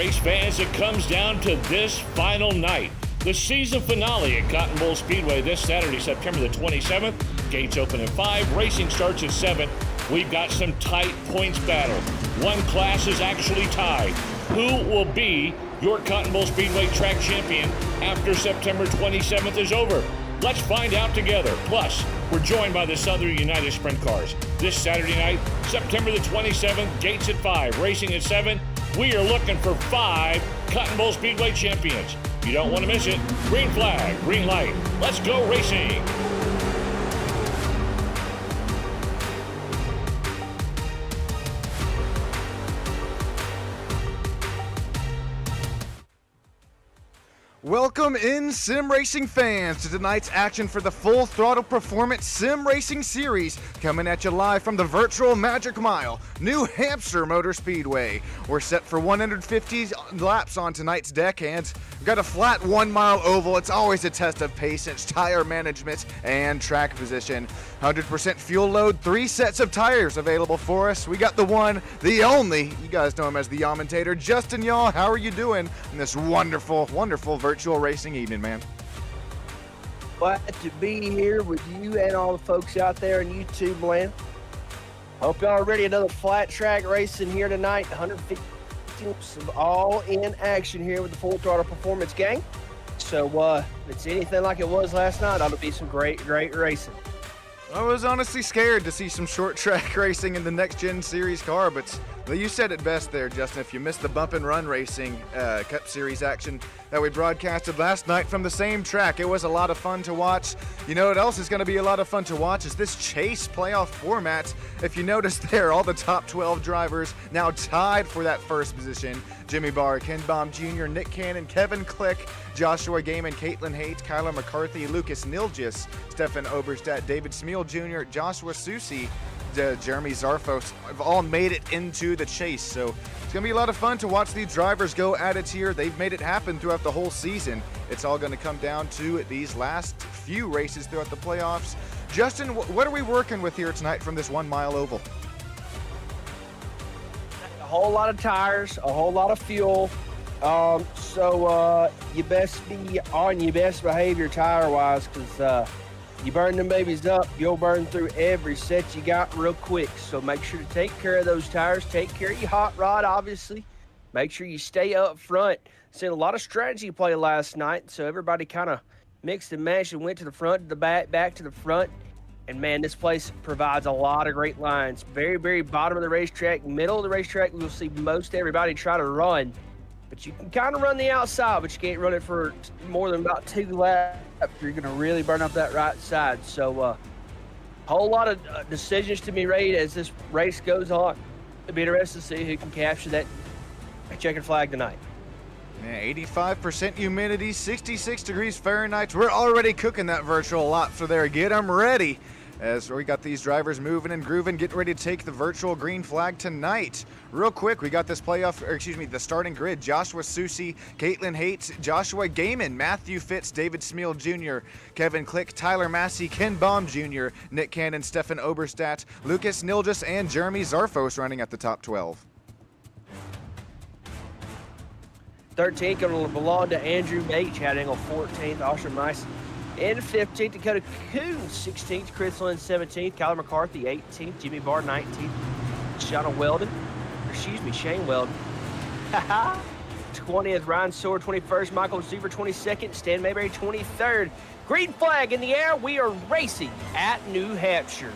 Race fans, it comes down to this final night. The season finale at Cotton Bowl Speedway this Saturday, September the 27th. Gates open at 5, racing starts at 7. We've got some tight points battle. One class is actually tied. Who will be your Cotton Bowl Speedway track champion after September 27th is over? Let's find out together. Plus, we're joined by the Southern United Sprint Cars. This Saturday night, September the 27th, gates at 5, racing at 7. We are looking for 5 Cotton Bowl Speedway champions. You don't want to miss it. Green flag, green light. Let's go racing. Welcome in, sim racing fans, to tonight's action for the Full Throttle Performance Sim Racing Series, coming at you live from the virtual Magic Mile, New Hampshire Motor Speedway. We're set for 150 laps on tonight's deckhands. We've got a flat 1 mile oval. It's always a test of patience, tire management, and track position. 100% fuel load, 3 sets of tires available for us. We got the one, the only, you guys know him as the Commentator, Justin. Y'all, how are you doing in this wonderful, wonderful virtual racing evening, man? Glad to be here with you and all the folks out there on YouTube land. Hope y'all are ready. Another flat track racing here tonight. 150 laps of all in action here with the Full Throttle Performance gang. So if it's anything like it was last night, ought to be some great racing. I was honestly scared to see some short track racing in the next gen series car, but you said it best there, Justin. If you missed the bump and run racing Cup Series action that we broadcasted last night from the same track, it was a lot of fun to watch. You know what else is going to be a lot of fun to watch is this chase playoff format. If you notice there, all the top 12 drivers now tied for that first position. Jimmy Barr, Ken Baum Jr., Nick Cannon, Kevin Click, Joshua Gaiman, Caitlin Haight, Kyler McCarthy, Lucas Nilgis, Stefan Oberstadt, David Smeal Jr., Joshua Susi, Jeremy Zarfos have all made it into the chase. So it's going to be a lot of fun to watch these drivers go at it here. They've made it happen throughout the whole season. It's all going to come down to these last few races throughout the playoffs. Justin, what are we working with here tonight from this 1 mile oval? A whole lot of tires, a whole lot of fuel. So you best be on your best behavior tire-wise, because you burn them babies up, you'll burn through every set you got real quick. So make sure to take care of those tires. Take care of your hot rod, obviously. Make sure you stay up front. Seen a lot of strategy play last night, so everybody kind of mixed and matched and went to the front, to the back to the front. And, man, this place provides a lot of great lines. Very, very bottom of the racetrack, middle of the racetrack, you'll see most everybody try to run. But you can kind of run the outside, but you can't run it for more than about 2 laps. You're going to really burn up that right side. So a whole lot of decisions to be made as this race goes on. It'll be interesting to see who can capture that checkered flag tonight. Yeah, 85% humidity, 66 degrees Fahrenheit. We're already cooking that virtual lot for there. Get them ready as we got these drivers moving and grooving, getting ready to take the virtual green flag tonight. Real quick, we got this the starting grid. Joshua Susi, Caitlin Haight, Joshua Gaiman, Matthew Fitz, David Smeal Jr., Kevin Click, Tyler Massey, Ken Baum Jr., Nick Cannon, Stefan Oberstadt, Lucas Nilgis, and Jeremy Zarfos running at the top 12. 13th going to belong to Andrew Bates, had angle 14th, Osher Mice in 15th, Dakota Coon 16th, Chris Lynn 17th, Kyler McCarthy 18th, Jimmy Barr 19th, Shane Weldon 20th, Ryan Soar 21st, Michael Zuber 22nd, Stan Mayberry 23rd. Green flag in the air. We are racing at New Hampshire.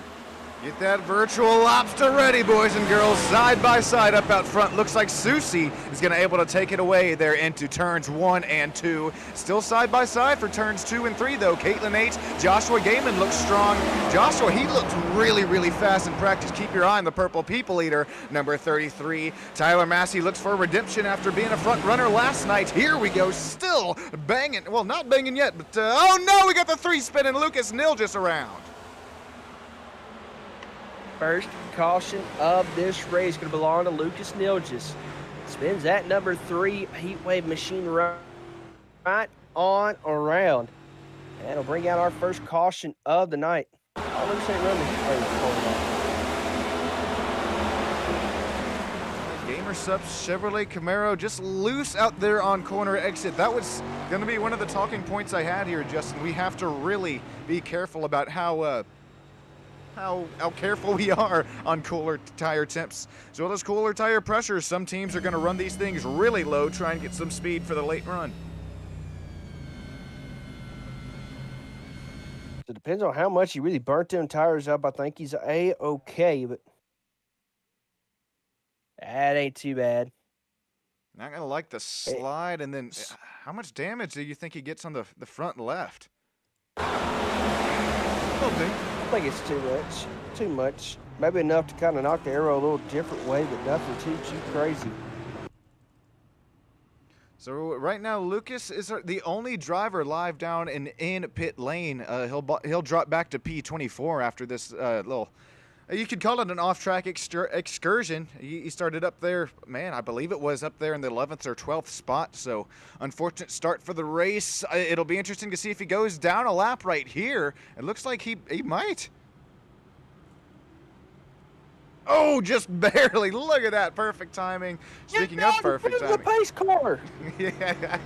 Get that virtual lobster ready, boys and girls. Side by side up out front. Looks like Susi is going to able to take it away there into turns 1 and 2. Still side by side for turns 2 and 3, though. Caitlin Haight, Joshua Gaiman looks strong. Joshua, he looked really, really fast in practice. Keep your eye on the Purple People Eater, number 33. Tyler Massey looks for redemption after being a front runner last night. Here we go, still banging. Well, not banging yet, but oh no, we got the 3-spin and Lucas Nilgis around. First caution of this race going to belong to Lucas Nilgis. Spins at number 3, Heatwave Machine right on around. That'll bring out our first caution of the night. Oh, Lucas ain't running. Kramer Supps Chevrolet Camaro just loose out there on corner exit. That was going to be one of the talking points I had here, Justin. We have to really be careful about how careful we are on cooler tire temps as well as cooler tire pressure. Some teams are going to run these things really low, try and get some speed for the late run. It depends on how much he really burnt them tires up. I think he's A-okay, but that ain't too bad. Not going to like the slide. And then how much damage do you think he gets on the front left? Okay. I think it's too much. Too much. Maybe enough to kind of knock the arrow a little different way, but nothing too crazy. So right now, Lucas is the only driver live down in pit lane. He'll drop back to P24 after this little, you could call it an off-track excursion. He started up there, man, I believe it was up there in the 11th or 12th spot. So unfortunate start for the race. It'll be interesting to see if he goes down a lap right here. It looks like he might. Oh, just barely. Look at that. Perfect timing. Speaking of perfect timing. The pace car. Yeah.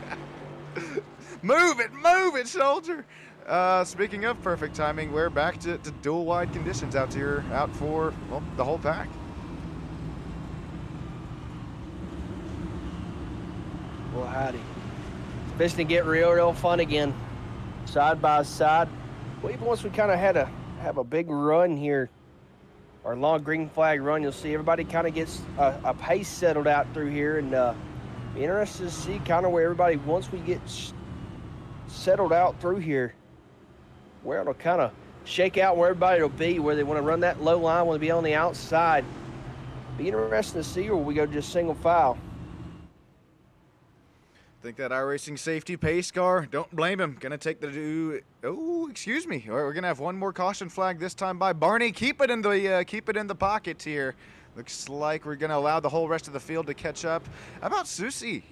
Move it, soldier. Speaking of perfect timing, we're back to dual wide conditions out here, out for, well, the whole pack. Well, howdy. It's fixing to get real fun again. Side by side. Well, even once we kind of have a big run here, our long green flag run, you'll see everybody kind of gets a pace settled out through here, and be interested to see kind of where everybody, once we get settled out through here, where it'll kind of shake out, where everybody will be, where they want to run that low line, want to be on the outside. Be interesting to see where we go just single file. Think that iRacing safety pace car, don't blame him. Gonna take the excuse me. We're gonna have one more caution flag this time by Barney. Keep it in the pocket here. Looks like we're gonna allow the whole rest of the field to catch up. How about Susi?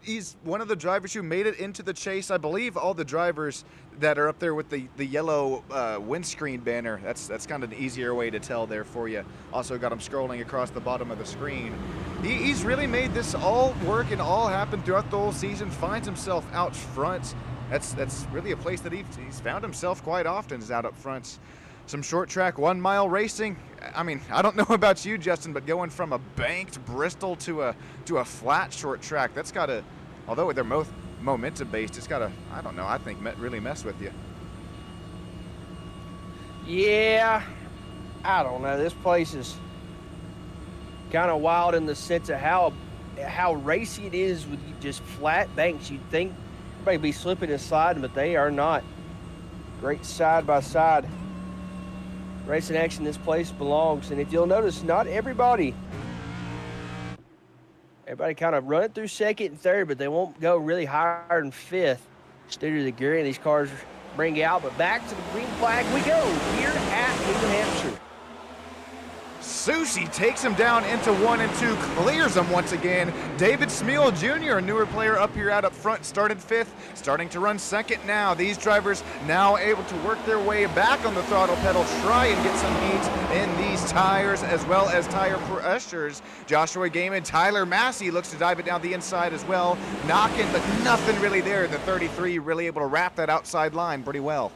He's one of the drivers who made it into the chase. I believe all the drivers that are up there with the yellow windscreen banner. That's kind of an easier way to tell there for you. Also got him scrolling across the bottom of the screen. He's really made this all work and all happen throughout the whole season. Finds himself out front. That's really a place that he's found himself quite often, is out up front. Some short track 1 mile racing. I mean, I don't know about you, Justin, but going from a banked Bristol to a flat short track, that's got to, although they're both momentum based, it's got to, I don't know, I think really mess with you. Yeah, I don't know. This place is kind of wild in the sense of how racy it is with just flat banks. You'd think everybody be slipping and sliding, but they are not. Great side by side racing action this place belongs. And if you'll notice, not everybody kind of run it through second and third, but they won't go really higher than fifth due to the gearing these cars bring out. But back to the green flag we go here at New Hampshire. Susi takes him down into 1 and 2, clears him once again. David Smeal Jr., a newer player up here out up front, started 5th, starting to run 2nd now. These drivers now able to work their way back on the throttle pedal, try and get some heat in these tires as well as tire pressures. Joshua Gaiman, Tyler Massey looks to dive it down the inside as well. Knocking, but nothing really there. The 33 really able to wrap that outside line pretty well.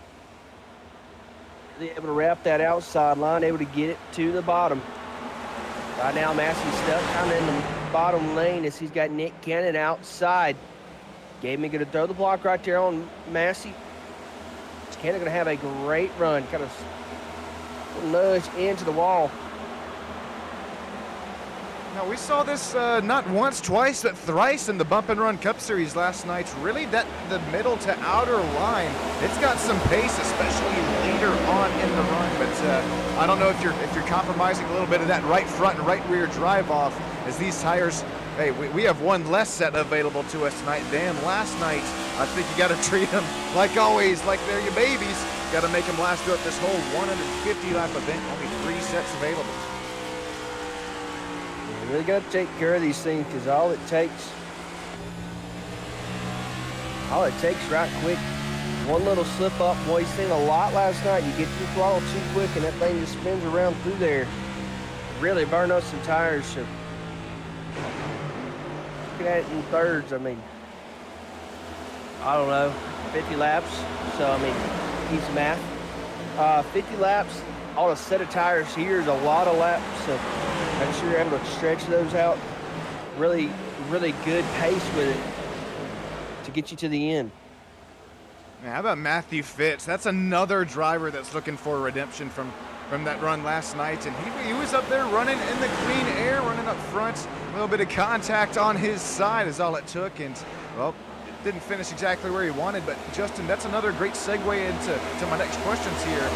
Able to wrap that outside line, able to get it to the bottom. Right now, Massey's stuck kind of in the bottom lane as he's got Nick Cannon outside. Gaiman going to throw the block right there on Massey. Cannon going to have a great run, kind of nudge into the wall. Now, we saw this not once, twice, but thrice in the Bump and Run Cup Series last night. Really, the middle to outer line, it's got some pace, especially later on in the run. But I don't know if you're compromising a little bit of that right front and right rear drive off, as these tires. Hey, we have one less set available to us tonight than last night. I think you got to treat them like always, like they're your babies. Got to make them last throughout this whole 150 lap event. Only 3 sets available. You really got to take care of these things, because all it takes right quick, one little slip up. Boy, you seen a lot last night. You get your throttle too quick and that thing just spins around through there. Really burn up some tires. So Looking at it in thirds, I mean, I don't know, 50 laps. So, I mean, easy math. 50 laps on a set of tires here is a lot of laps. So, I'm sure you're able to stretch those out. Really, really good pace with it to get you to the end. Man, how about Matthew Fitz? That's another driver that's looking for redemption from that run last night, and he was up there running in the clean air, running up front. A little bit of contact on his side is all it took, and well, it didn't finish exactly where he wanted. But Justin, that's another great segue into my next questions here.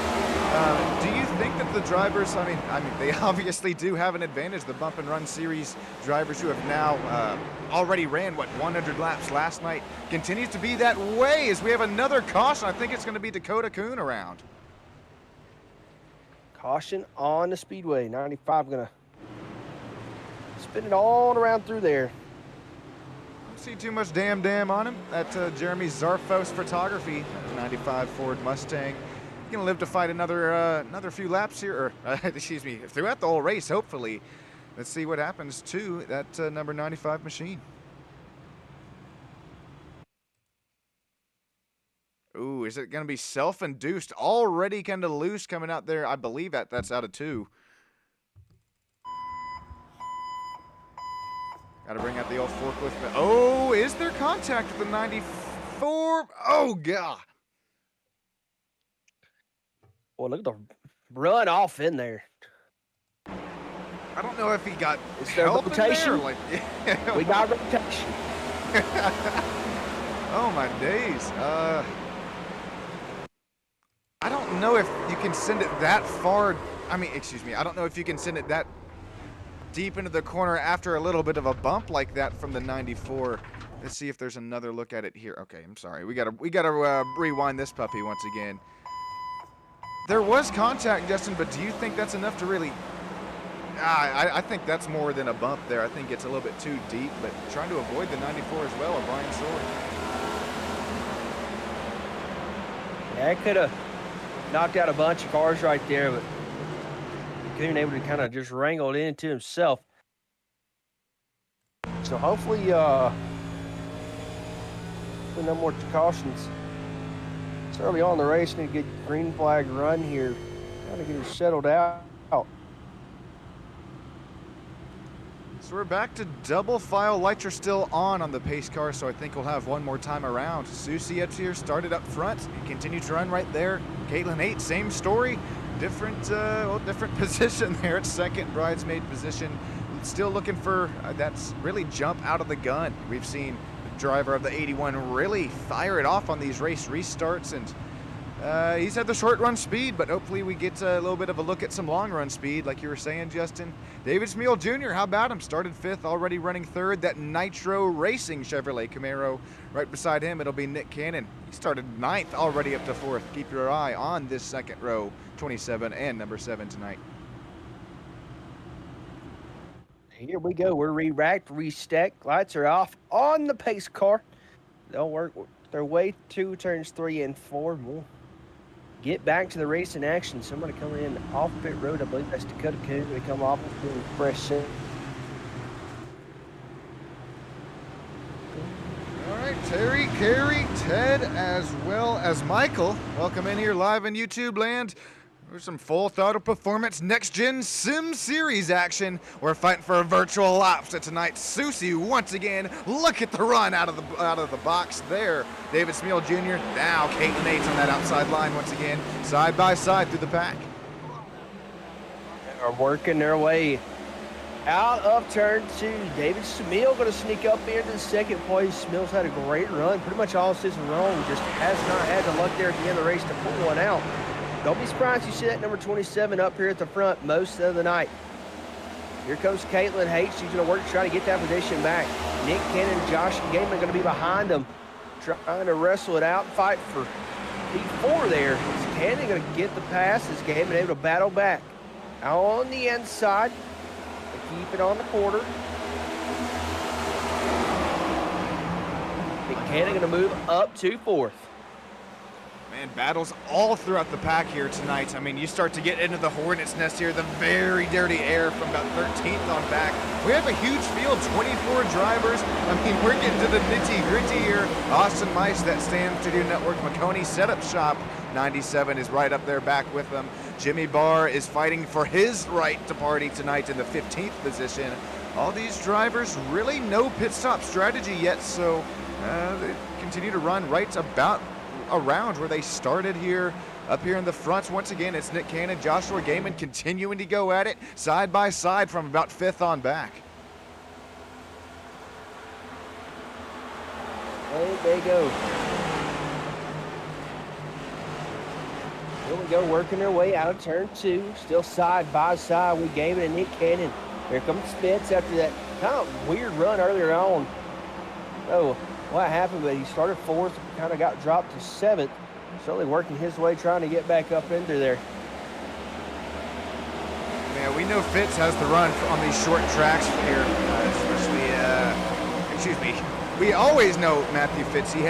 Do you think that the drivers, I mean, they obviously do have an advantage, the bump and run series drivers who have now already ran, 100 laps last night, continues to be that way as we have another caution. I think it's going to be Dakota Kuhn around. Caution on the speedway. 95 gonna spin it all around through there. Don't see too much damn on him. That Jeremy Zarfos photography, 95 Ford Mustang. Gonna live to fight another few laps here, or excuse me, throughout the whole race. Hopefully, let's see what happens to that number 95 machine. Ooh, is it going to be self-induced? Already kind of loose coming out there. I believe that's out of 2. Got to bring out the old forklift. Oh, is there contact with the 94? Oh, God. Well, look at the run off in there. I don't know if he got Is there help rotation? in there, like, We got rotation. Oh, my days. I don't know if you can send it that far. I mean, excuse me. I don't know if you can send it that deep into the corner after a little bit of a bump like that from the 94. Let's see if there's another look at it here. Okay, I'm sorry. We gotta rewind this puppy once again. There was contact, Justin, but do you think that's enough to really? I think that's more than a bump there. I think it's a little bit too deep, but trying to avoid the 94 as well, Brian Sword. Yeah, it could have knocked out a bunch of cars right there, but he couldn't able to kind of just wrangle it into himself. So hopefully, no more cautions. It's early on in the race. Need a good green flag run here. Trying to get her settled out. So we're back to double file. Lights are still on the pace car, so I think we'll have one more time around. Susie up here started up front and continued to run right there. Caitlin 8, same story. Different position there at second, bridesmaid position. Still looking for that's really jump out of the gun. We've seen the driver of the 81 really fire it off on these race restarts, and he's had the short run speed, but hopefully we get a little bit of a look at some long run speed, like you were saying, Justin. David Smeal Jr., how about him? Started 5th, already running 3rd. That Nitro Racing Chevrolet Camaro. Right beside him, it'll be Nick Cannon. He started 9th, already up to 4th. Keep your eye on this second row, 27 and number 7 tonight. Here we go. We're re-racked, restacked. Lights are off on the pace car. They'll work their way to turns 3 and 4. We'll get back to the racing action. Somebody coming in off pit road. I believe that's Dakota Kuhn. They come off with a fresh set. All right, Terry, Carrie, Ted, as well as Michael. Welcome in here live in YouTube land. There's some full throttle performance, next gen sim series action. We're fighting for a virtual lobster tonight. Susie once again. Look at the run out of the box there. David Smeal Jr. Now Caitlin 8 on that outside line once again, side by side through the pack. Are working their way out of turn 2. David Smeal going to sneak up into the second place. Smeal's had a great run. Pretty much all season long. Just has not had the luck there at the end of the race to pull one out. Don't be surprised you see that number 27 up here at the front most of the night. Here comes Caitlin Haight. She's going to work trying to get that position back. Nick Cannon, Josh Gaiman going to be behind them, trying to wrestle it out and fight for P4 there. Is Cannon going to get the pass? Is Gaiman able to battle back? Out on the inside. They keep it on the quarter. Nick Cannon going to move up to 4th. And battles all throughout the pack here tonight. I mean, you start to get into the hornet's nest here, the very dirty air from about 13th on back. We have a huge field, 24 drivers. I mean, we're getting to the nitty-gritty here. Austin Mice, that Stan Studio Network McConey setup shop, 97 is right up there back with them. Jimmy Barr is fighting for his right to party tonight in the 15th position. All these drivers really no pit stop strategy yet, so they continue to run right about around where they started here. Up here in the front, once again, it's Nick Cannon, Joshua Gaiman continuing to go at it side by side from about 5th on back. There they go. Here we go, working their way out of turn 2. Still side by side with Gaiman and Nick Cannon. Here comes Spitz after that kind of weird run earlier on. Oh, what happened, but he started 4th, kind of got dropped to 7th. Certainly working his way, trying to get back up into there. Yeah, we know Fitz has the run on these short tracks here, especially, we always know Matthew Fitz, he's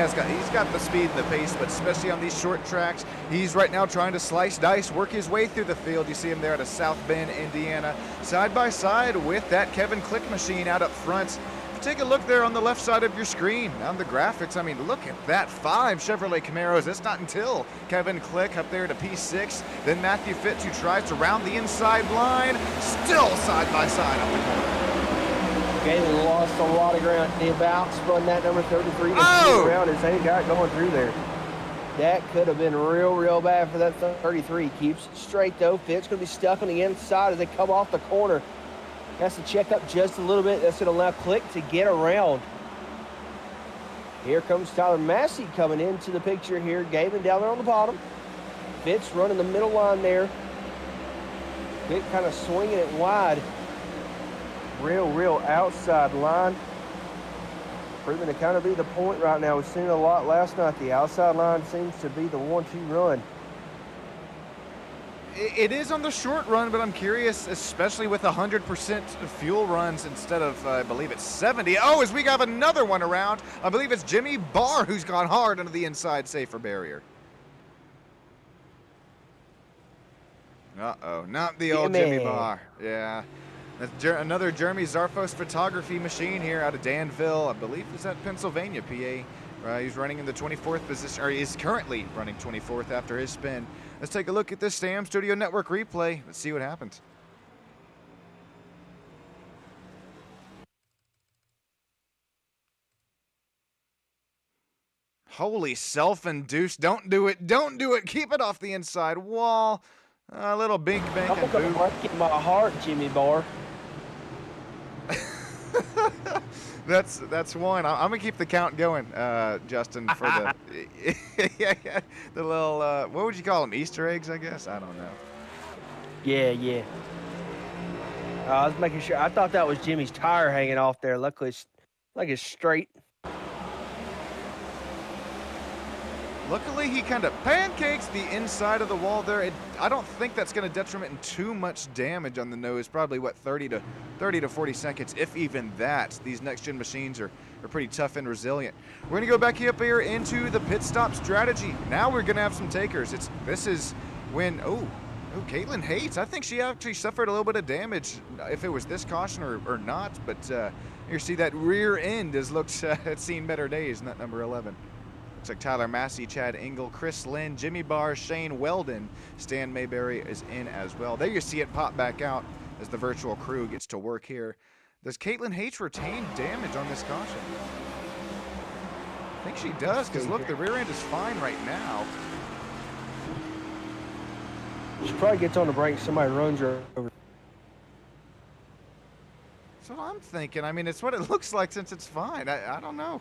got the speed and the pace, but especially on these short tracks, he's right now trying to slice dice, work his way through the field. You see him there at a South Bend, Indiana, side by side with that Kevin Click machine out up front. Take a look there on the left side of your screen on the graphics. I mean, look at that, 5 Chevrolet Camaros. It's not until Kevin Click up there to P6, then Matthew Fitz, who tries to round the inside line, still side by side up the corner. Galen lost a lot of ground. He about spun that number 33 around as they got going through there. That could have been real bad for that 33. Keeps it straight though. Fitz going to be stuck on the inside as they come off the corner. Has to check up just a little bit. That's going to allow Click to get around. Here comes Tyler Massey coming into the picture here. Gavin down there on the bottom. Fitz running the middle line there. Click kind of swinging it wide. Real outside line. Proving to kind of be the point right now. We've seen it a lot last night. The outside line seems to be the 1-2 run. It is on the short run, but I'm curious, especially with 100% fuel runs instead of, I believe it's 70. Oh, as we got another one around, I believe it's Jimmy Barr who's gone hard into the inside safer barrier. Uh-oh, not the old Jimmy Barr. Yeah. That's another Jeremy Zarfos photography machine here out of Danville. I believe is that Pennsylvania, PA. He's running in the 24th position, or he's currently running 24th after his spin. Let's take a look at this Stam Studio Network replay. Let's see what happens. Holy self-induced. Don't do it. Don't do it. Keep it off the inside wall. A little bink, bank, and boom. Breaking my heart, Jimmy Barr. That's one. I'm gonna keep the count going, Justin, for the the little what would you call them? Easter eggs, I guess. I don't know. Yeah. I was making sure. I thought that was Jimmy's tire hanging off there. Luckily, it's straight. Luckily, he kind of pancakes the inside of the wall there. I don't think that's going to detriment in too much damage on the nose. Probably, what, 30 to 40 seconds, if even that. These next-gen machines are pretty tough and resilient. We're going to go back up here into the pit stop strategy. Now we're going to have some takers. This is when, Caitlin Hates. I think she actually suffered a little bit of damage, if it was this caution or not. But you see that rear end has looked, it's seen better days in that number 11. Looks like Tyler Massey, Chad Engel, Chris Lynn, Jimmy Barr, Shane Weldon, Stan Mayberry is in as well. There you see it pop back out as the virtual crew gets to work here. Does Caitlin Hates retain damage on this caution? I think she does, because look, the rear end is fine right now. She probably gets on the brake, somebody runs her over. That's what I'm thinking. I mean, it's what it looks like since it's fine. I don't know.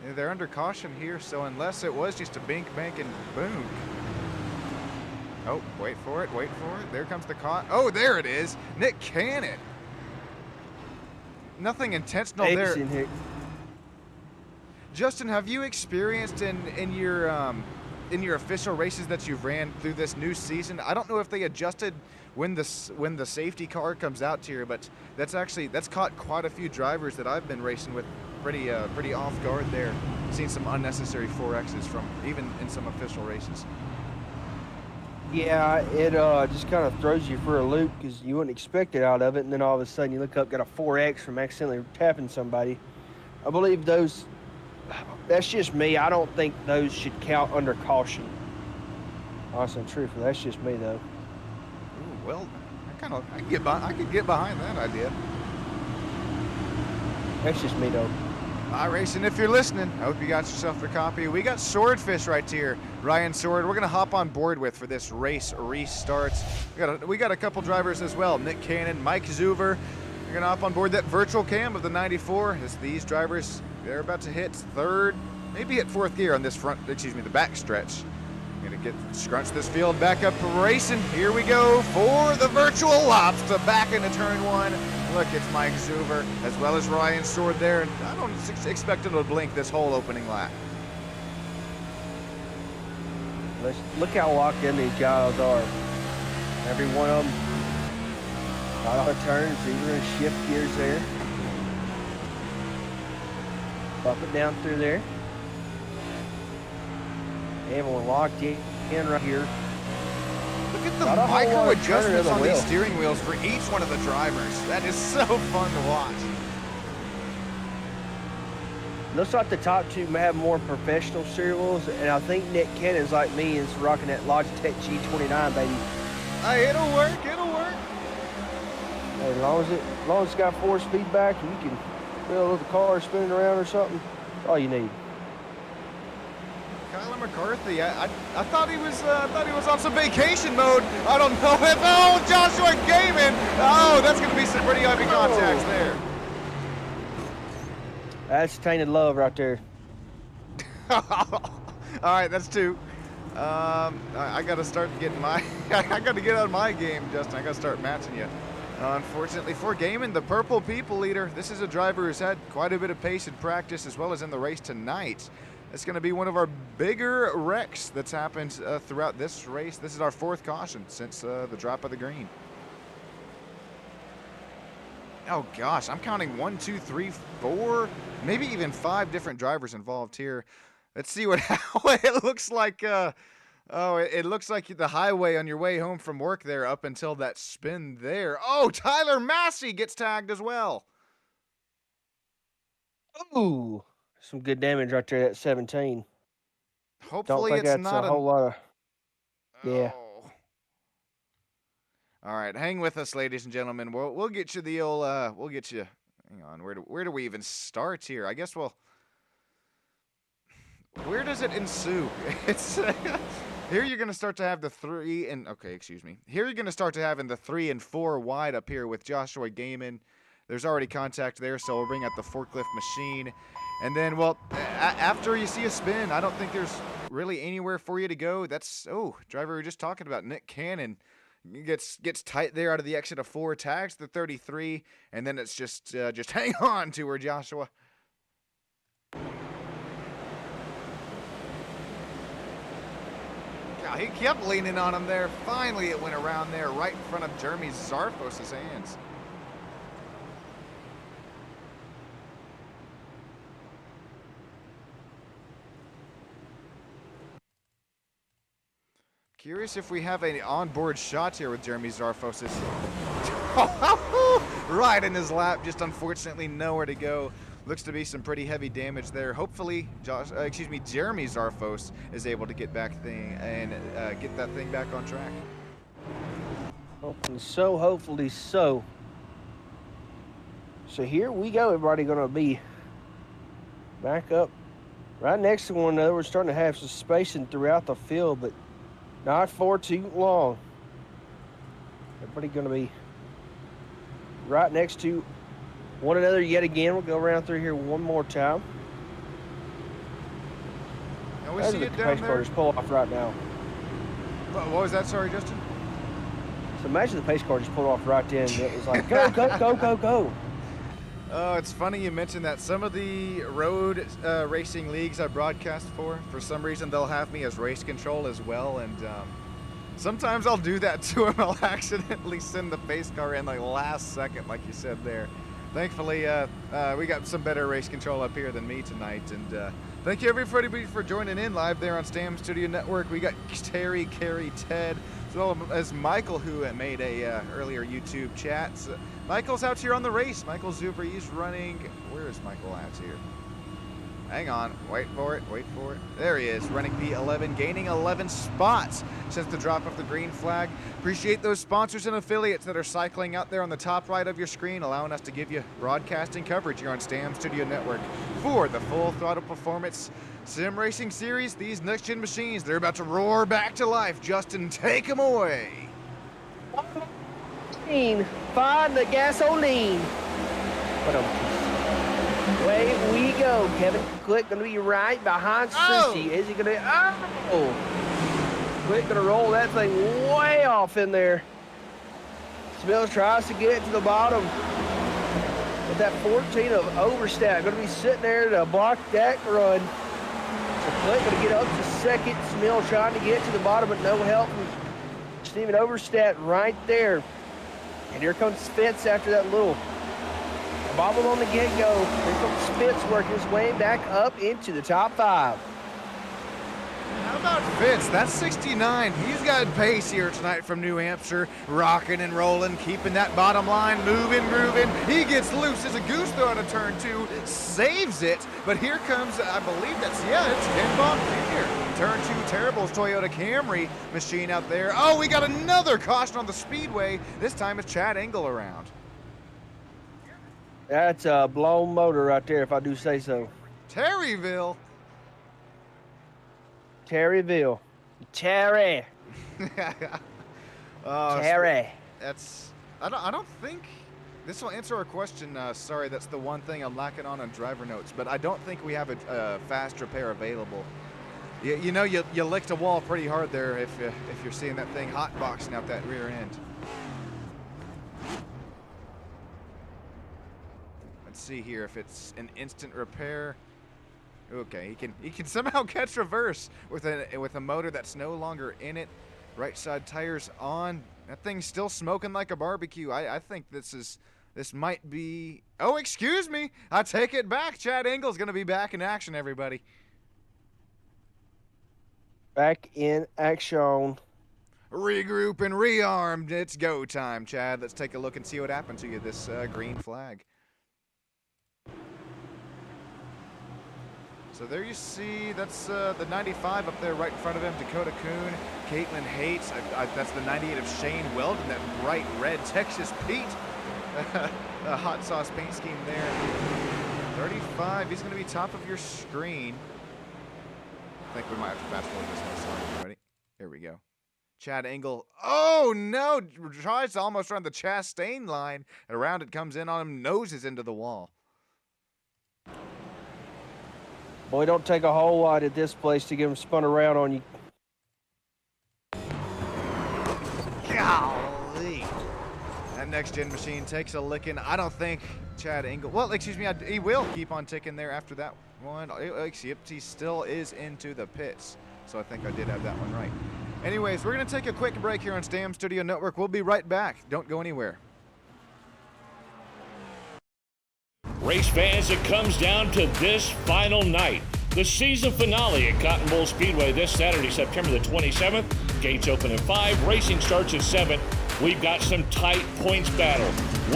Yeah, they're under caution here, so unless it was just a bink, bank, and boom. Oh, wait for it. There comes the caught. Oh, there it is. Nick Cannon. Nothing intentional there. Justin, have you experienced in your official races that you've ran through this new season? I don't know if they adjusted when the safety car comes out here, but that's caught quite a few drivers that I've been racing with pretty off guard there. seen some unnecessary 4Xs from even in some official races. Yeah, it just kind of throws you for a loop because you wouldn't expect it out of it, and then all of a sudden you look up, got a 4X from accidentally tapping somebody. I believe those. That's just me. I don't think those should count under caution. Honestly and truthfully, that's just me though. Ooh, well, I could get behind that idea. That's just me though. iRacing, if you're listening, I hope you got yourself a copy. We got Swordfish right here, Ryan Sword. We're gonna hop on board with for this race restarts. We got a couple drivers as well. Nick Cannon, Mike Zuver. We're gonna hop on board that virtual cam of the 94. As these drivers, they're about to hit third, maybe hit fourth gear on this the back stretch. Gonna get scrunch this field back up racing. Here we go for the virtual lobster back into turn one. Look, it's Mike Zuver as well as Ryan Sword there, and I don't expect him to blink this whole opening lap. Look how locked in these guys are. Every one of them. A lot of turns. These are going to shift gears there. Bump it down through there. Everyone locked in right here. Look at the micro adjustments on these steering wheels for each one of the drivers. That is so fun to watch. Looks like the top two may have more professional steering wheels, and I think Nick Cannon's like me is rocking that Logitech G29, baby. Hey, it'll work, it'll work. Hey, as long as it's got force feedback and you can feel the car spinning around or something, that's all you need. Kyler McCarthy, I thought he was on some vacation mode. I don't know if Joshua Gaiman. Oh, that's gonna be some pretty heavy contacts there. That's tainted love right there. All right, that's two. I gotta start getting I gotta get on my game, Justin. I gotta start matching you. Unfortunately for Gaiman, the purple people leader, this is a driver who's had quite a bit of pace in practice as well as in the race tonight. It's going to be one of our bigger wrecks that's happened throughout this race. This is our fourth caution since the drop of the green. Oh gosh, I'm counting 1, 2, 3, 4, maybe even 5 different drivers involved here. Let's see what it looks like. It looks like the highway on your way home from work there up until that spin there. Oh, Tyler Massey gets tagged as well. Ooh. Some good damage right there at 17. Hopefully Don't think it's that's not a whole lot of. Yeah. Oh. All right, hang with us, ladies and gentlemen. We'll get you the old. We'll get you. Hang on. Where do we even start here? I guess we'll. Where does it ensue? It's here. You're gonna start to have the 3 and excuse me. Here you're gonna start to having the 3 and 4 wide up here with Joshua Gaiman. There's already contact there, so we'll bring out the forklift machine. And then, well, after you see a spin, I don't think there's really anywhere for you to go. That's, driver we were just talking about, Nick Cannon, gets tight there out of the exit of 4, tags the 33, and then it's just hang on to her, Joshua. God, he kept leaning on him there. Finally, it went around there right in front of Jeremy Zarfos' hands. Curious if we have an onboard shot here with Jeremy Zarfos. Right in his lap, just unfortunately nowhere to go. Looks to be some pretty heavy damage there. Hopefully, Jeremy Zarfos is able to get back get that thing back on track. Hopefully so. So here we go. Everybody gonna be back up right next to one another. We're starting to have some spacing throughout the field, but not for too long. Everybody going to be right next to one another yet again. We'll go around through here one more time. And we see it down pace car just pull off right now. What was that? Sorry, Justin? So imagine the pace car just pulled off right then. It was like, go, go, go, go, go. Oh, it's funny you mentioned that. Some of the road racing leagues I broadcast for some reason, they'll have me as race control as well. And sometimes I'll do that to them. I'll accidentally send the pace car in like last second, like you said there. Thankfully, we got some better race control up here than me tonight. And Thank you everybody for joining in live there on Stam Studio Network. We got Carrie for joining in live there on Stam Studio Network. We got Terry, Carrie, Ted, as well as Michael, who made a earlier YouTube chat. So Michael's out here on the race. Michael Zuber, he's running. Where is Michael out here? Hang on, wait for it. There he is, running P11, gaining 11 spots since the drop of the green flag. Appreciate those sponsors and affiliates that are cycling out there on the top right of your screen, allowing us to give you broadcasting coverage here on Stam Studio Network for the Full Throttle Performance Sim Racing Series. These next-gen machines, they're about to roar back to life. Justin, take them away. Find the gasoline. Away we go. Kevin Click gonna be right behind Susie. Is he gonna? Click gonna roll that thing way off in there. Smills tries to get it to the bottom. With that 14 of Overstat, gonna be sitting there to block that run. So Click gonna get up to second. Smills trying to get to the bottom, but no help from Steven Overstat right there. And here comes Spitz after that little bobble on the get-go. Here comes Spitz working his way back up into the top 5. How about Fitz? That's 69. He's got pace here tonight from New Hampshire. Rocking and rolling, keeping that bottom line moving, grooving. He gets loose as a goose though on a turn 2. Saves it. But here comes, I believe it's Ken Bob Jr. Turn 2 Terrible's Toyota Camry machine out there. Oh, we got another caution on the speedway. This time it's Chad Engel around. That's a blown motor right there, if I do say so. Terryville. Terry. Terry. That's. I don't think this will answer our question. Sorry, that's the one thing I'm lacking on driver notes. But I don't think we have a fast repair available. You know, you licked a wall pretty hard there if you're seeing that thing hot boxing out that rear end. Let's see here if it's an instant repair. Okay, he can somehow catch reverse with a motor that's no longer in it. Right side tires on. That thing's still smoking like a barbecue. I think this might be. Oh, excuse me. I take it back. Chad Engel's gonna be back in action, everybody. Back in action. Regroup and rearmed. It's go time, Chad. Let's take a look and see what happened to you this green flag. So there you see, that's the 95 up there right in front of him, Dakota Kuhn, Caitlin Hates. That's the 98 of Shane Weldon, that bright red Texas Pete. A hot sauce paint scheme there. 35, he's going to be top of your screen. I think we might have to fast forward this one. Sorry, ready? Here we go. Chad Engel. Oh no! Tries to almost run the Chastain line. And around it comes in on him, noses into the wall. Boy, don't take a whole lot at this place to get him spun around on you. Golly. That next-gen machine takes a licking. I don't think Chad Engel... Well, excuse me, he will keep on ticking there after that one. Except he still is into the pits. So I think I did have that one right. Anyways, we're going to take a quick break here on Stam Studio Network. We'll be right back. Don't go anywhere. Race fans, it comes down to this final night. The season finale at Cotton Bowl Speedway this Saturday, September the 27th. Gates open at 5, racing starts at 7. We've got some tight points battle.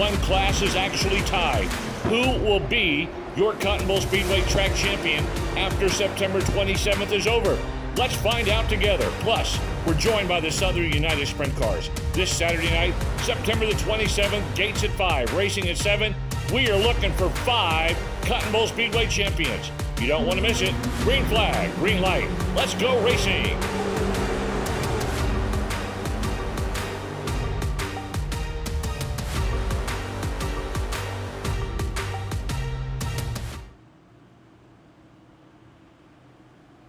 One class is actually tied. Who will be your Cotton Bowl Speedway track champion after September 27th is over? Let's find out together. Plus, we're joined by the Southern United Sprint Cars. This Saturday night, September the 27th, gates at 5, racing at 7. We are looking for 5 Cotton Bowl Speedway champions. You don't want to miss it. Green flag, green light. Let's go racing.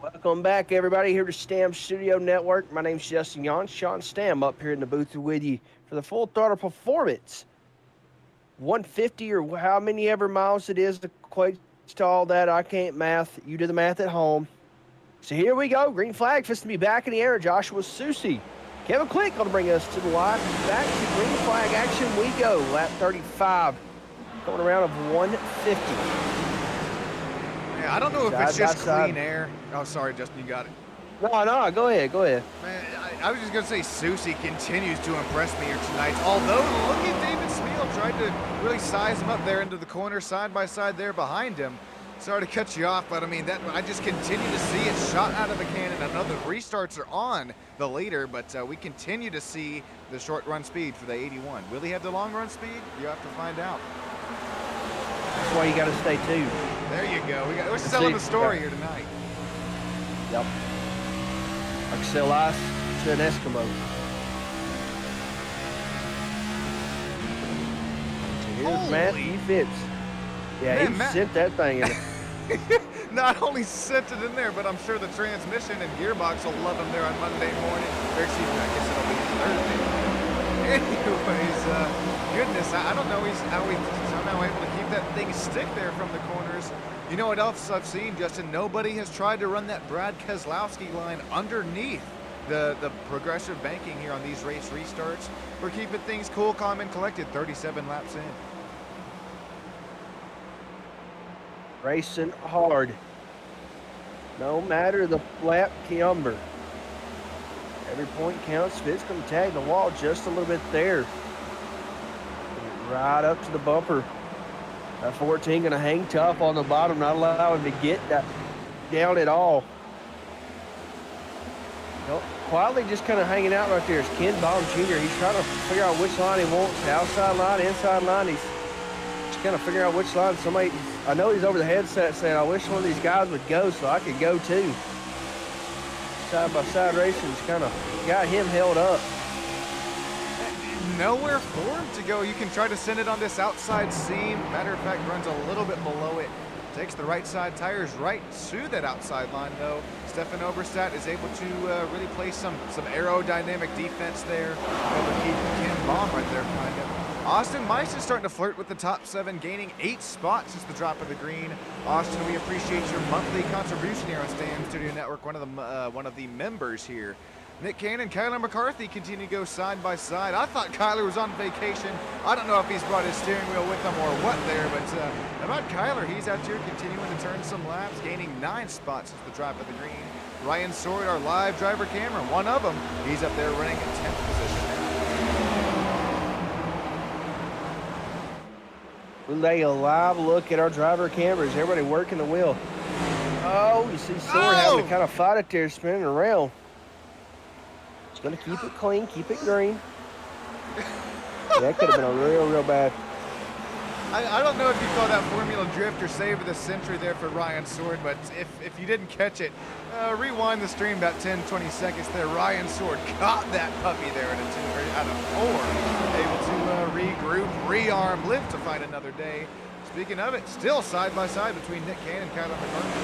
Welcome back, everybody, here to Stam Studio Network. My name's Justin Yon, Sean Stam, up here in the booth with you for the Full Throttle Performance. 150 or how many ever miles it is equates to all that. I can't math. You do the math at home. So here we go. Green flag fist to be back in the air. Joshua Susie. Kevin Click going to bring us to the line. Back to green flag action we go. Lap 35. Going around of 150. Yeah, I don't know if it's Side just by side. clean air. Oh, sorry, Justin, you got it. No, go ahead. Man, I was just going to say Susie continues to impress me here tonight. Although, look at David Smeal tried to really size him up there into the corner, side by side there behind him. Sorry to cut you off, but I mean, I just continue to see it shot out of the cannon. I know the restarts are on the leader, but we continue to see the short run speed for the 81. Will he have the long run speed? You have to find out. That's why you got to stay tuned. There you go. We're selling the story here tonight. Yep. I can sell ice to an Eskimo. Here's Matthew Fitz. Yeah, Man, he sent that thing in there. Not only sent it in there, but I'm sure the transmission and gearbox will love him there on Monday morning. Or excuse me, I guess it'll be Thursday. Anyways, goodness, I don't know how he's somehow able to keep that thing stick there from the corners. You know what else I've seen, Justin? Nobody has tried to run that Brad Keselowski line underneath the progressive banking here on these race restarts. We're keeping things cool, calm, and collected 37 laps in. Racing hard. No matter the lap number. Every point counts. Fitz going to tag the wall just a little bit there. Right up to the bumper. That 14 going to hang tough on the bottom, not allow him to get that down at all. Nope. Quietly just kind of hanging out right there is Ken Baum Jr. He's trying to figure out which line he wants. The outside line, inside line. He's just kind of figuring out which line. I know he's over the headset saying, I wish one of these guys would go so I could go too. Side-by-side racing's kind of got him held up. Nowhere for him to go. You can try to send it on this outside seam. Matter of fact, runs a little bit below it. Takes the right side tires right to that outside line, though. Stefan Oberstadt is able to really play some aerodynamic defense there. Able to keep Ken Baum right there behind him. Austin Mice is starting to flirt with the top 7, gaining 8 spots since the drop of the green. Austin, we appreciate your monthly contribution here on Stam Studio Network, one of the members here. Nick Cannon, Kyler McCarthy continue to go side by side. I thought Kyler was on vacation. I don't know if he's brought his steering wheel with him or what there, but about Kyler, he's out here continuing to turn some laps, gaining 9 spots since the drop of the green. Ryan Sword, our live driver camera, one of them, he's up there running in 10th position now. We'll take a live look at our driver cameras. Everybody working the wheel. Oh, you see Sword having to kind of fight it there, spinning around. It's going to keep it clean, keep it green. That could have been a real bad. I don't know if you call that Formula Drift or save of the century there for Ryan Sword, but if you didn't catch it, rewind the stream about 10-20 seconds there. Ryan Sword caught that puppy there at a 2 out of 4. Able to regroup, rearm, live to fight another day. Speaking of it, still side by side between Nick Cannon and Kyler McCarthy.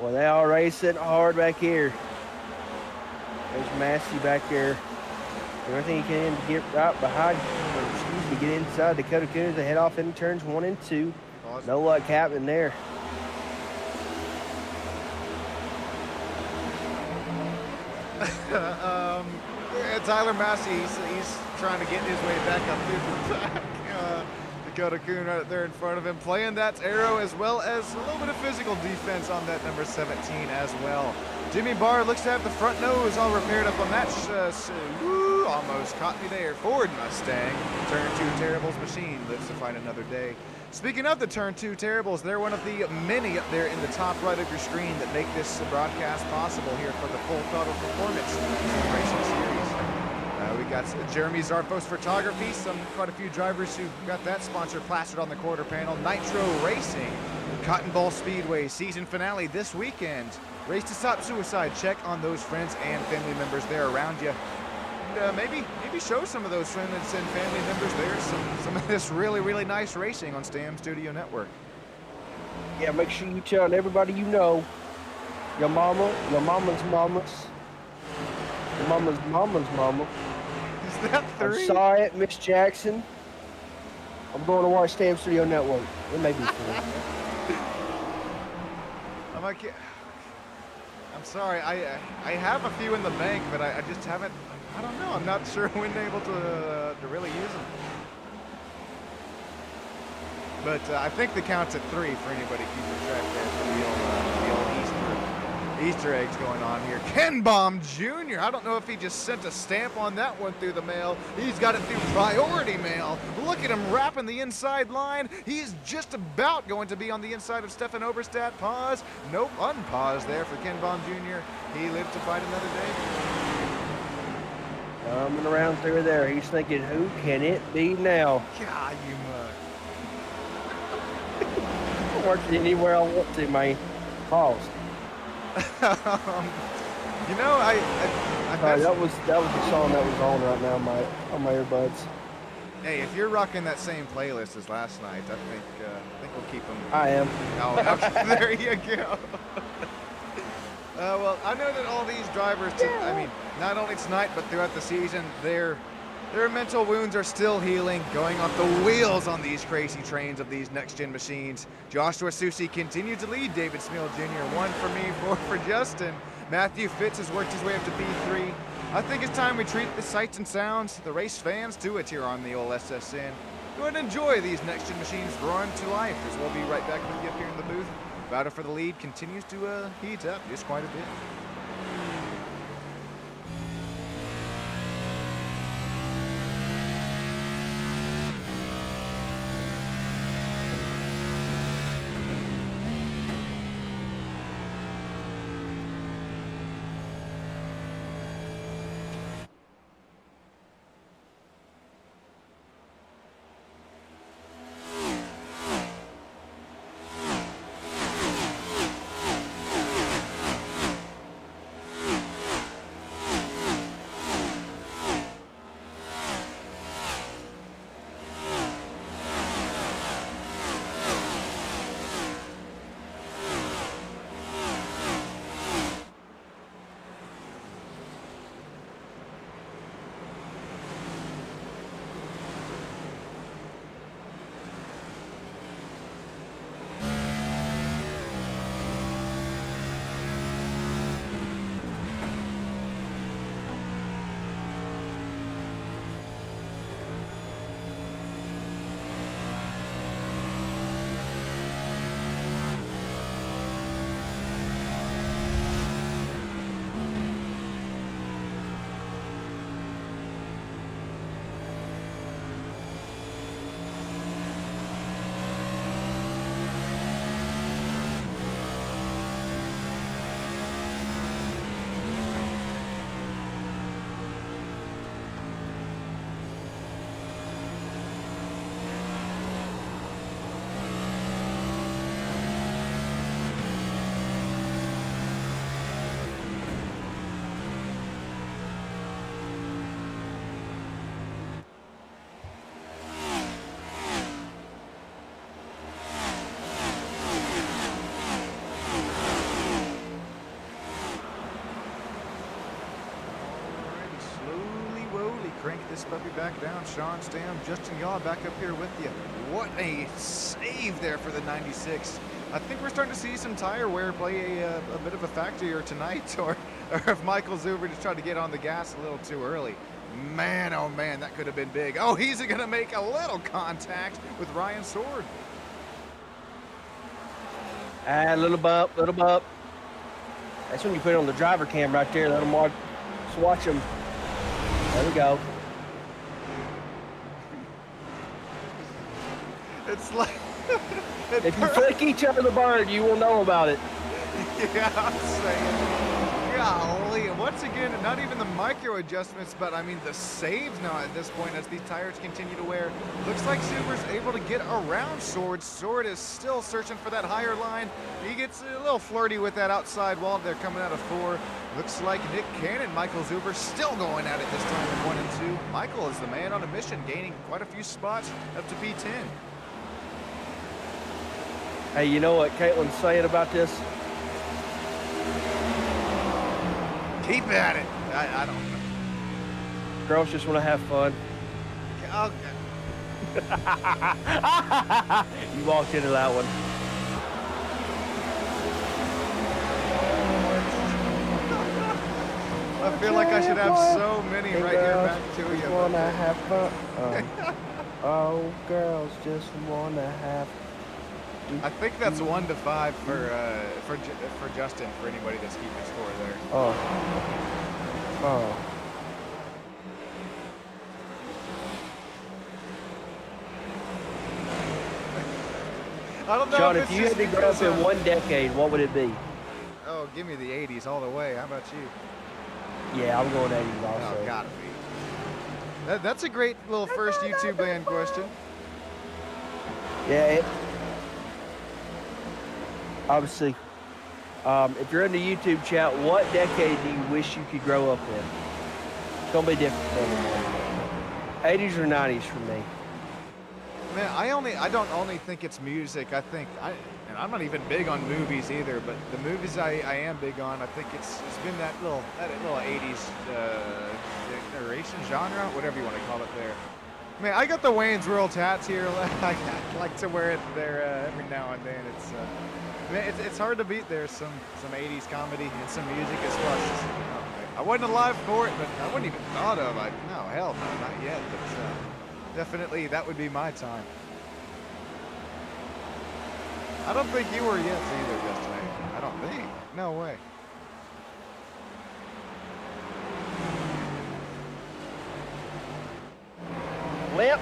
Well, they all racing hard back here. There's Massey back there. Everything he can to get right behind, get inside Dakota Coons. They head off into turns 1 and 2. No luck happening there. Tyler Massey, he's trying to get his way back up through the back. Dakota Coon right there in front of him, playing that arrow as well as a little bit of physical defense on that number 17 as well. Jimmy Barr looks to have the front nose all repaired up on that. Almost caught me there. Ford Mustang. Turn 2 Terribles machine lives to fight another day. Speaking of the Turn 2 Terribles, they're one of the many up there in the top right of your screen that make this broadcast possible here for the Full Throttle Performance Racing Series. We got Jeremy Zarfos Photography, quite a few drivers who got that sponsor plastered on the quarter panel. Nitro Racing, Cotton Bowl Speedway season finale this weekend. Race to Stop Suicide. Check on those friends and family members there around you. And maybe show some of those friends and family members there some of this really nice racing on Stam Studio Network. Yeah, make sure you tell everybody you know, your mama, your mama's mamas, your mama's mama's mama. Is that 3? I'm sorry, Miss Jackson. I'm going to watch Stam Studio Network. It may be 4. I'm sorry. I have a few in the bank, but I just haven't. I don't know. I'm not sure when they're able to really use them. But I think the count's at 3 for anybody keeping track there for the old Easter eggs going on here. Ken Baum Jr. I don't know if he just sent a stamp on that one through the mail. He's got it through priority mail. Look at him wrapping the inside line. He's just about going to be on the inside of Stefan Oberstadt. Pause. Nope, unpause there for Ken Baum Jr. He lived to fight another day. Coming around through there. He's thinking, who can it be now? God, you mug. I'm working anywhere I want to, man. Pause. You know, I that was the song that was on right now on my earbuds. Hey, if you're rocking that same playlist as last night, I think we'll keep them. I am. Oh, okay, there you go. Well, I know that all these drivers, I mean, not only tonight but throughout the season, their mental wounds are still healing, going off the wheels on these crazy trains of these next-gen machines. Joshua Susi continued to lead David Smeal Jr. 1 for me, 4 for Justin. Matthew Fitz has worked his way up to P3. I think it's time we treat the sights and sounds, the race fans, to it here on the old SSN. Go ahead and enjoy these next-gen machines roaring to life, as we'll be right back with you up here in the booth. Battle for the lead continues to heat up just quite a bit. Crank this puppy back down. Sean Stam, Justin Yaw back up here with you. What a save there for the 96. I think we're starting to see some tire wear play a bit of a factor here tonight, or if Michael Zuber just tried to get on the gas a little too early. Man, oh man, that could have been big. Oh, he's going to make a little contact with Ryan Sword. A little bump, little bump. That's when you put it on the driver cam right there. Let them watch, just watch them. There we go. It's like... if you flick each other the bird, you will know about it. Yeah, I'm saying. Golly. Once again, not even the micro adjustments, but I mean the saves now at this point as these tires continue to wear. Looks like Zuber's able to get around Sword. Sword is still searching for that higher line. He gets a little flirty with that outside wall. They're coming out of 4. Looks like Nick Cannon, Michael Zuber still going at it this time in 1 and 2. Michael is the man on a mission, gaining quite a few spots up to P10. Hey, you know what Caitlin's saying about this? Keep at it. I don't know. Girls just want to have fun. Okay. You walked into that one. I feel like I should have so many right here back to you. Wanna have fun? Oh, girls just wanna have. I think that's 1 to 5 for Justin, for anybody that's keeping score there. Oh. Oh. I don't know John, if if it's you had just to grow up because in one decade, what would it be? Oh, give me the 80s all the way. How about you? Yeah, I'm going 80s also. Oh, gotta be. That's a great little first YouTube band question. Yeah, obviously, if you're in the YouTube chat, what decade do you wish you could grow up in? It's gonna be different for everyone. 80s or 90s for me. Man, I don't only think it's music. And I'm not even big on movies either. But the movies I am big on. I think it's been that little 80s narration genre, whatever you want to call it. There. Man, I got the Wayne's World hats here. I like to wear it there every now and then. It's hard to beat. There's some 80s comedy and some music as well. I wasn't alive for it, but I wouldn't even thought of it. No, hell no, not yet. But definitely that would be my time. I don't think you were yet either, Justin. I don't think. No way. Well,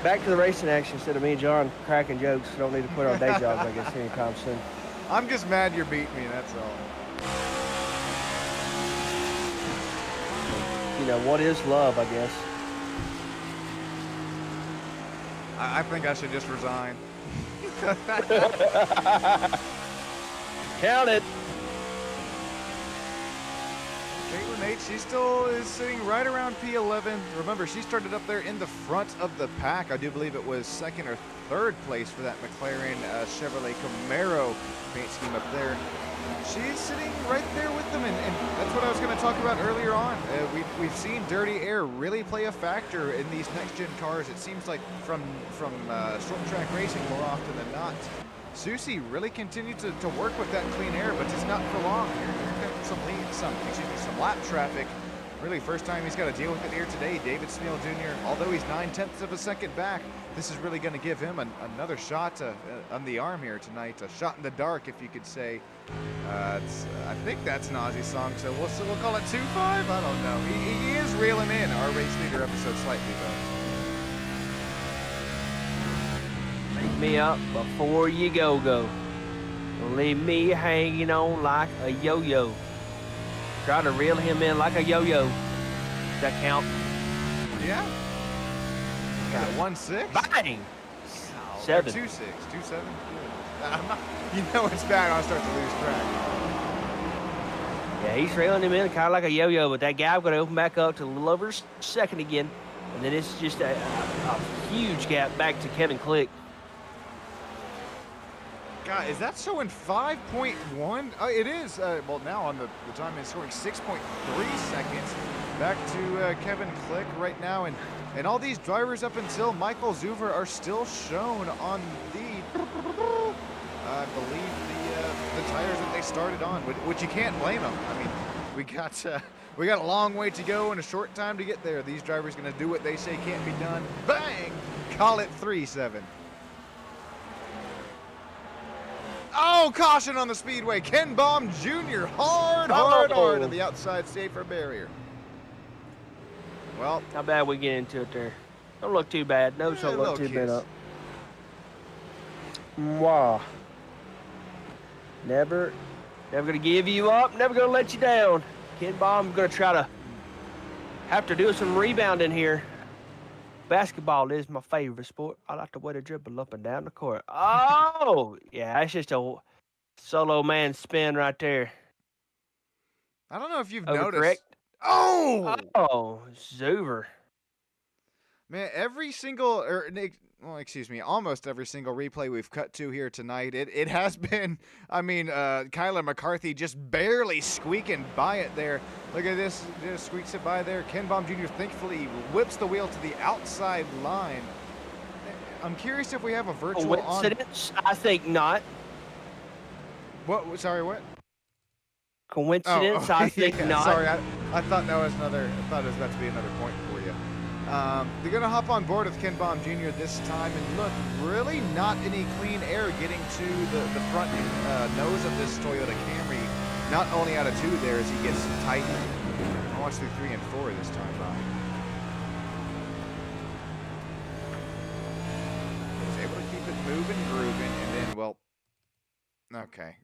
back to the racing action instead of me and John cracking jokes. Don't need to quit our day jobs, I guess, anytime soon. I'm just mad you're beating me, that's all. You know, what is love, I guess? I think I should just resign. Count it. Caitlin H, she still is sitting right around P11. Remember, she started up there in the front of the pack. I do believe it was second or third place for that McLaren Chevrolet Camaro paint scheme up there. She's sitting right there with them, and that's what I was going to talk about earlier on. We've seen dirty air really play a factor in these next-gen cars. It seems like from short track racing more often than not. Susie really continued to work with that clean air, but it's not for long. Here comes some lap traffic. Really, first time he's got to deal with it here today. David Smeal Jr., although he's 9/10 of a second back, this is really going to give him another shot on the arm here tonight. A shot in the dark, if you could say. I think that's an Aussie song, so we'll call it 2-5. I don't know. He is reeling in our race leader episode slightly, though. Pick me up before you go. Don't leave me hanging on like a yo-yo. Try to reel him in like a yo-yo. Does that count? Yeah. Got 1-6. Bang! Oh, 7. 2-6. 2-7. You know it's bad when I start to lose track. Yeah, he's reeling him in kind of like a yo-yo, but that gap going to open back up to a little over a second again. And then it's just a huge gap back to Kevin Click. God, is that showing 5.1? It is. Well, now on the time it's showing 6.3 seconds. Back to Kevin Click right now. And all these drivers up until Michael Zuver are still shown on the, I believe, the tires that they started on, which you can't blame them. I mean, we got a long way to go and a short time to get there. These drivers going to do what they say can't be done. Bang! Call it 3-7. Oh, caution on the speedway. Ken Baum Jr. hard on the outside safer barrier. Well, how bad we get into it there? Don't look too bad. No, don't look too bad up. Wow. Never gonna give you up. Never gonna let you down. Ken Baum gonna try to have to do some rebounding here. Basketball is my favorite sport. I like the way to dribble up and down the court. Oh, yeah, that's just a solo man spin right there. I don't know if you've noticed. Correct? Oh, Zuver. Man, almost every single replay we've cut to here tonight, it has been, Kyler McCarthy just barely squeaking by it there. Look at this, just squeaks it by there. Ken Baum Jr. thankfully whips the wheel to the outside line. I'm curious if we have a virtual coincidence? I think not. What? Sorry, what? Coincidence? I think not. Sorry, I thought that was I thought it was about to be another point for you. They're going to hop on board with Ken Baum Jr. this time, and look, really not any clean air getting to the front nose of this Toyota Camry. Not only out of 2 there as he gets tightened. I'll watch through 3 and 4 this time by. He's able to keep it moving, grooving, and then, well, okay.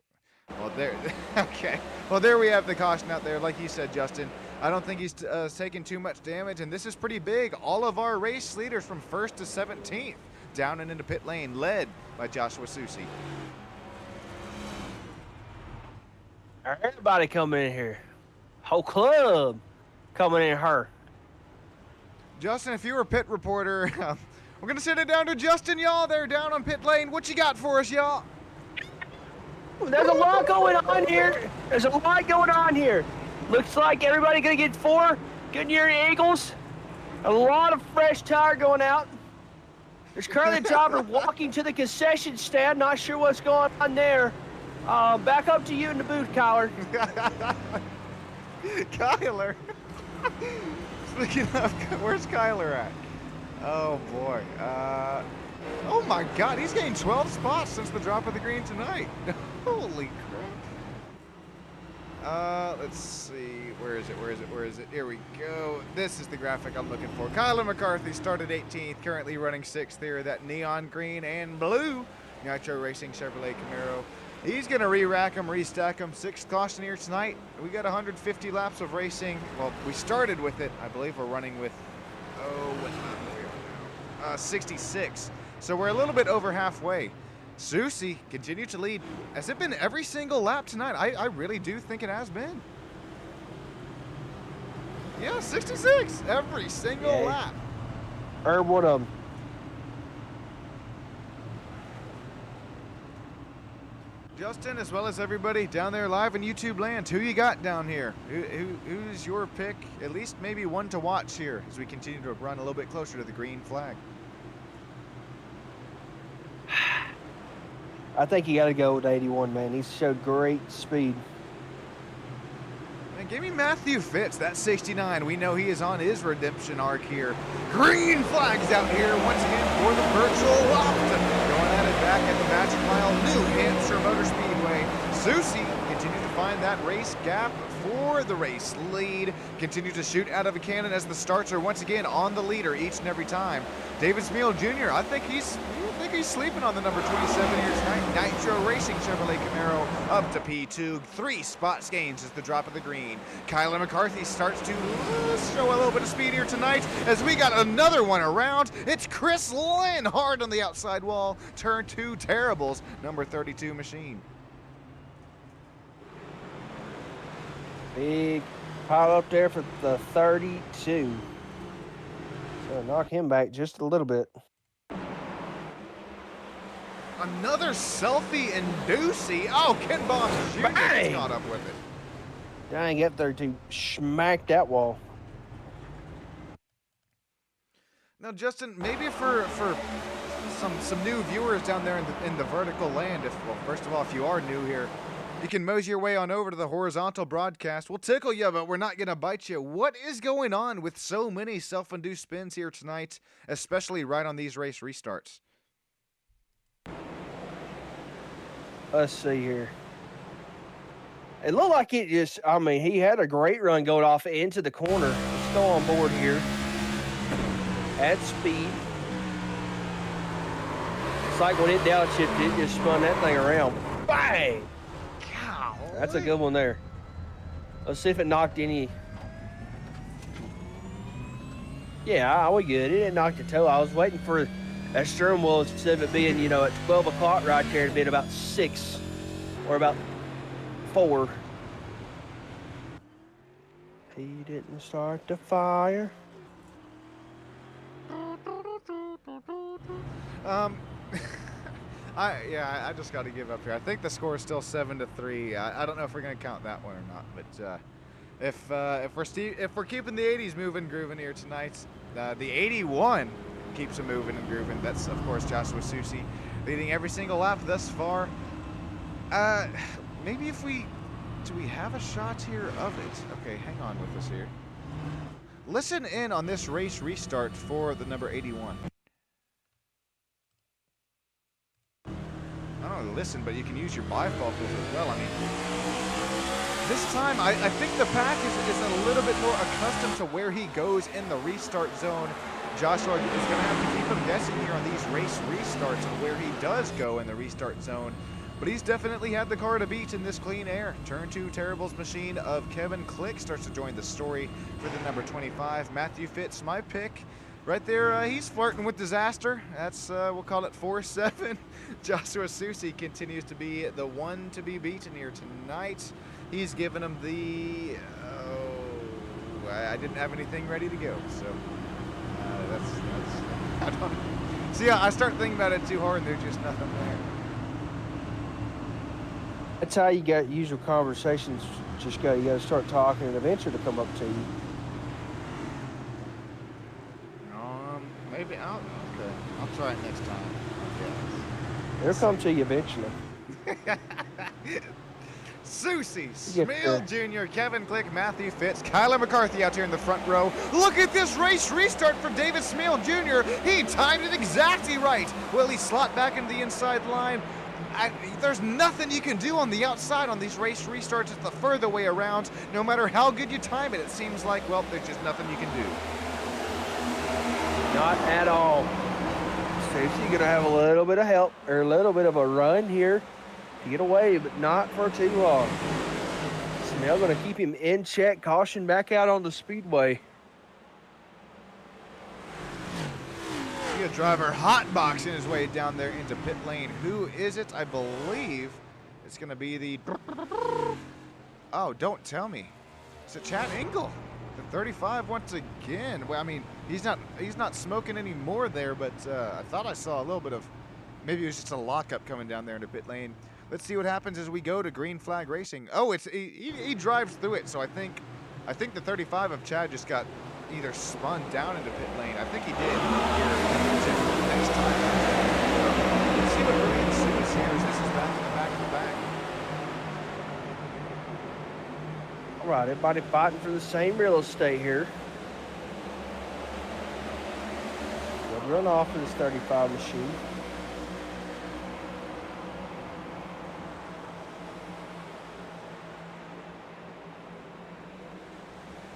Well, there, okay. Well, there we have the caution out there. Like you said, Justin, I don't think he's taking too much damage, and this is pretty big. All of our race leaders from 1st to 17th down and into pit lane, led by Joshua Susi. Everybody coming in here. Whole club coming in here. Justin, if you were a pit reporter, we're going to send it down to Justin, y'all. They're down on pit lane. What you got for us, y'all? There's a lot going on here. There's a lot going on here. Looks like everybody gonna get 4 Goodyear Eagles. A lot of fresh tire going out. There's currently a driver walking to the concession stand. Not sure what's going on there. Back up to you in the booth, Kyler. Kyler. Speaking of, where's Kyler at? Oh boy. Oh my God, he's gained 12 spots since the drop of the green tonight. Holy crap. Let's see. Where is it? Here we go. This is the graphic I'm looking for. Kyler McCarthy started 18th, currently running 6th here. That neon green and blue Nitro Racing Chevrolet Camaro. He's going to re-rack them, restack them. 6th caution here tonight. We got 150 laps of racing. Well, we started with it. I believe we're running with, what lap are we on now? 66. So we're a little bit over halfway. Susi continued to lead. Has it been every single lap tonight? I really do think it has been. Yeah, 66 every single lap. Herb, one of them. Justin, as well as everybody down there live in YouTube land, who you got down here? Who's your pick? At least maybe one to watch here as we continue to run a little bit closer to the green flag. I think you got to go with 81, man. He's showed great speed. And give me Matthew Fitz, that 69. We know he is on his redemption arc here. Green flags out here once again for the virtual loft. Going at it back at the Magic Mile, New Hampshire Motor Speedway. Susi continues to find that race gap for the race lead. Continue to shoot out of a cannon as the starts are once again on the leader each and every time. David Smeal Jr., I think he's sleeping on the number 27 here tonight. Nitro Racing Chevrolet Camaro up to P2. 3 spots gains as the drop of the green. Kyler McCarthy starts to show a little bit of speed here tonight as we got another one around. It's Chris Lynn hard on the outside wall. Turn 2 terribles. Number 32 machine. Big pile up there for the 32. So knock him back just a little bit. Another selfie and Ducey. Oh, Ken Baum Jr. gets caught up with it. Dang, up there to smack that wall. Now, Justin, maybe for some new viewers down there in the vertical land, well, first of all, if you are new here, you can mosey your way on over to the horizontal broadcast. We'll tickle you, but we're not going to bite you. What is going on with so many self-induced spins here tonight, especially right on these race restarts? Let's see here. It looked like it just, I mean, he had a great run going off into the corner. Let's go on board here. At speed. It's like when it downshifted, it just spun that thing around. Bang! That's a good one there. Let's see if it knocked any. Yeah, we good. It didn't knock the toe. I was waiting for that steering wheel, instead of it being, you know, at 12 o'clock right there, to be at about 6 or about 4. He didn't start the fire. I just got to give up here. I think the score is still 7-3. I don't know if we're gonna count that one or not, but if we're keeping the 80s moving, grooving here tonight, the 81 keeps them moving and grooving. That's of course Joshua Susi leading every single lap thus far. Maybe do we have a shot here of it? Okay, hang on with us here. listen in on this race restart for the number 81. Not only listen, but you can use your bifocals as well. I mean, this time, I think the pack is a little bit more accustomed to where he goes in the restart zone. Joshua is going to have to keep him guessing here on these race restarts and where he does go in the restart zone. But he's definitely had the car to beat in this clean air. Turn 2 Terrible's machine of Kevin Click starts to join the story for the number 25. Matthew Fitz, my pick. Right there, he's flirting with disaster. That's, we'll call it 4-7. Joshua Susi continues to be the one to be beaten here tonight. He's given him the, I didn't have anything ready to go, so I don't, see, I start thinking about it too hard and there's just nothing there. That's how you got usual conversations. You got to start talking and eventually it'll come up to you. Maybe, okay, I'll try it next time. It'll come to you eventually. Susie, Smeal Jr., Kevin Click, Matthew Fitz, Kyler McCarthy out here in the front row. Look at this race restart for David Smeal Jr. He timed it exactly right. Will he slot back into the inside line? There's nothing you can do on the outside on these race restarts. It's the further way around. No matter how good you time it, it seems like, well, there's just nothing you can do. Not at all. Susie gonna have a little bit of help or a little bit of a run here to get away, but not for too long. Smell gonna keep him in check. Caution back out on the speedway. See a driver hotboxing his way down there into pit lane. Who is it? I believe it's gonna be the. Oh, don't tell me. It's a Chad Engel. The 35 once again. Well, I mean, he's not smoking anymore there, but I thought I saw a little bit of, maybe it was just a lockup coming down there into pit lane. Let's see what happens as we go to green flag racing. Oh, he drives through it, so I think the 35 of Chad just got either spun down into pit lane. I think he did here next time. Let's see what really ensues here as this is back in the back of the back. All right, everybody fighting for the same real estate here. Good run off of this 35 machine.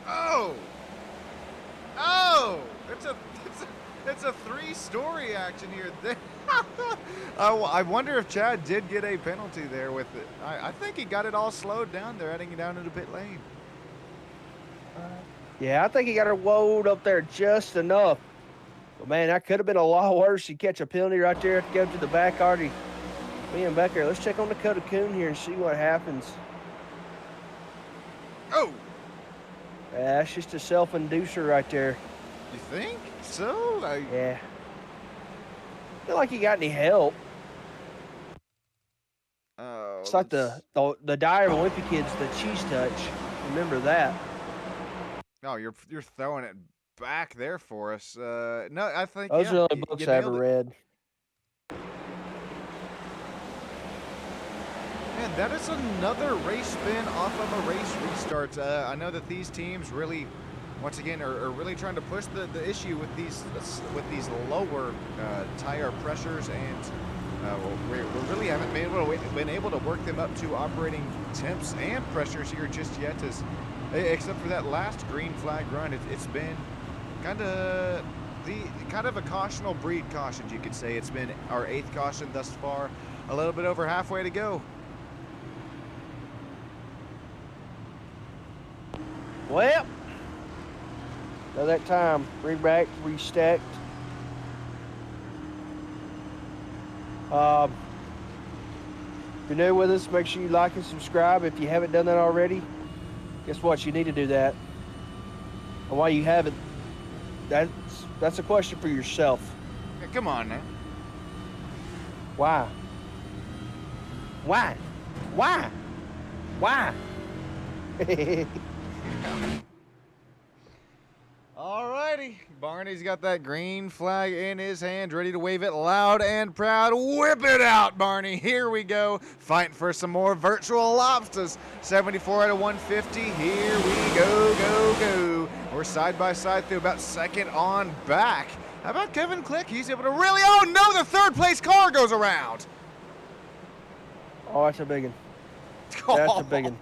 Oh! It's a three-story action here. I wonder if Chad did get a penalty there with it. I think he got it all slowed down there, heading down into pit lane. Yeah, I think he got her woed up there just enough. But man, that could have been a lot worse. You catch a penalty right there to go to the back already. Being back there, let's check on Dakota Coon here and see what happens. Oh! Yeah, that's just a self-inducer right there. You think so? Yeah. Feel like he got any help. Oh, It's like the Dire Olympic kids, the cheese touch. Remember that. No, you're throwing it back there for us. No, I think Those are the only you books I ever read. Man, that is another race spin off of a race restart. I know that these teams really, once again, are really trying to push the issue with these lower tire pressures, and we really haven't been able to work them up to operating temps and pressures here just yet. Except for that last green flag run, it's been kind of a cautional breed caution, you could say. It's been our 8th caution thus far. A little bit over halfway to go. Well, now that time, bring back, restacked. If you're new with us, make sure you like and subscribe. If you haven't done that already, guess what? You need to do that. And while you haven't, that's a question for yourself. Yeah, come on now. Why? Why? Why? Why? Alrighty, Barney's got that green flag in his hand, ready to wave it loud and proud. Whip it out, Barney. Here we go, fighting for some more virtual lobsters. 74 out of 150. Here we go, go, go. We're side by side through about second on back. How about Kevin Click? He's able to really, oh no, the third place car goes around. Oh, that's a big one. That's a big one.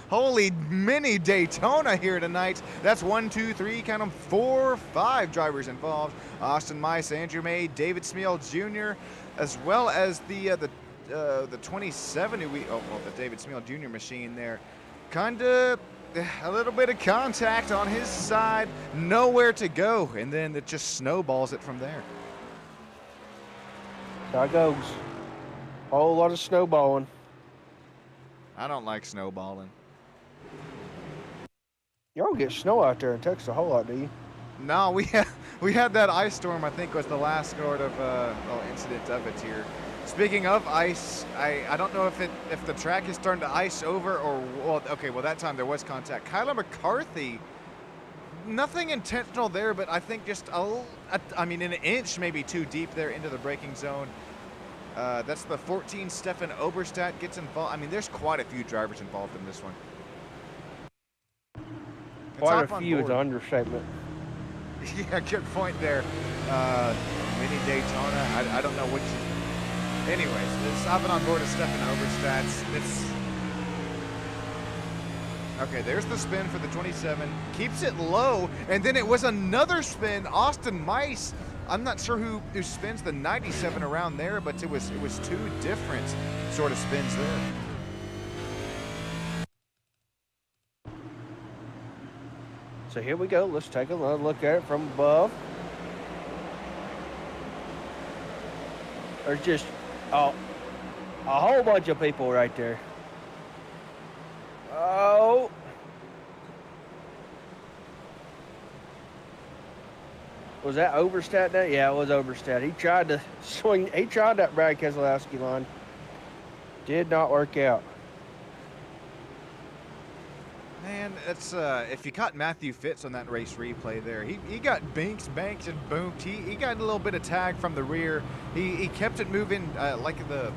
Holy mini Daytona here tonight. That's 1, 2, 3, count them, 4, 5 drivers involved. Austin Mice, Andrew May, David Smeal Jr., as well as the 27 the David Smeal Jr. machine there. Kinda a little bit of contact on his side, nowhere to go, and then it just snowballs it from there. There it goes. Whole lot of snowballing. I don't like snowballing. You don't get snow out there in Texas a whole lot, do you? No, we had that ice storm. I think was the last sort of incident of it here. Speaking of ice, I don't know if the track is starting to ice over or that time there was contact. Kyler McCarthy, nothing intentional there, but I think just an inch maybe too deep there into the braking zone. That's the 14. Stefan Oberstadt gets involved. I mean, there's quite a few drivers involved in this one. Quite a few is an understatement. Yeah, good point there. Mini Daytona. I don't know which. Anyways, it's hopping on board of Stefan Oberstadt. Okay, there's the spin for the 27. Keeps it low, and then it was another spin. Austin Mice. I'm not sure who spins the 97 around there, but it was two different sort of spins there. So here we go. Let's take a look at it from above. There's just a whole bunch of people right there. Oh. Was that Oberstadt there? Yeah, it was Oberstadt. He tried to swing. He tried that Brad Keselowski line. Did not work out. Man, that's if you caught Matthew Fitz on that race replay there, he got banked and boomed. He got a little bit of tag from the rear. He kept it moving like the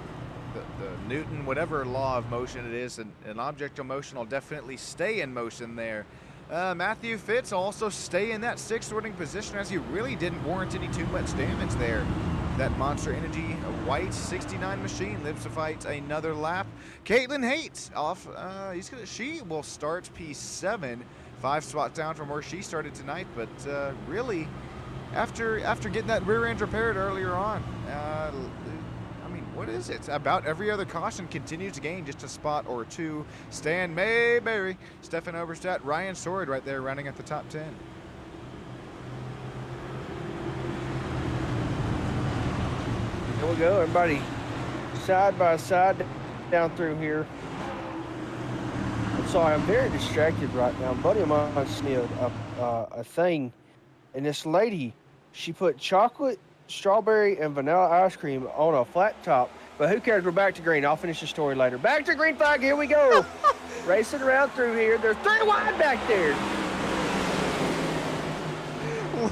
Newton, whatever law of motion it is, an object of motion will definitely stay in motion there. Matthew Fitz also stay in that sixth sorting position as he really didn't warrant any too much damage there. That Monster Energy white 69 machine lives to fight another lap. Caitlin Hates off. She will start P7, 5 spots down from where she started tonight. But really, after getting that rear end repaired earlier on, what is it? About every other caution continues to gain just a spot or two. Stan Mayberry, Stefan Oberstadt, Ryan Sword right there running at the top 10. Here we go, everybody side by side down through here. I'm sorry, I'm very distracted right now. A buddy of mine sent me a thing, and this lady, she put chocolate, strawberry, and vanilla ice cream on a flat top. But who cares? We're back to green. I'll finish the story later. Back to green flag. Here we go. Racing around through here. There's 3 wide back there.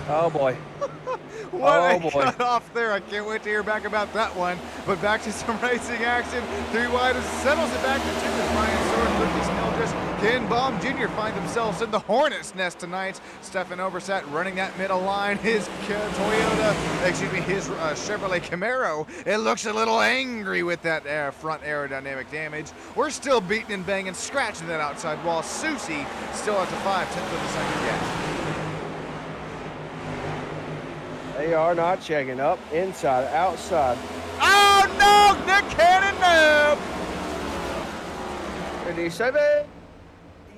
Oh, boy. What a cut off there. I can't wait to hear back about that one. But back to some racing action. 3 wide settles it back to 2 as Ryan Sword, Lucas Mildress, Ken Baum Jr. find themselves in the hornet's nest tonight. Stefan Oberstadt running that middle line. His Chevrolet Camaro. It looks a little angry with that front aerodynamic damage. We're still beating and banging, scratching that outside wall. Susie still at the 5/10 of a second gap. They are not checking up, inside, outside. Oh no, Nick Cannon, no! Did he say that?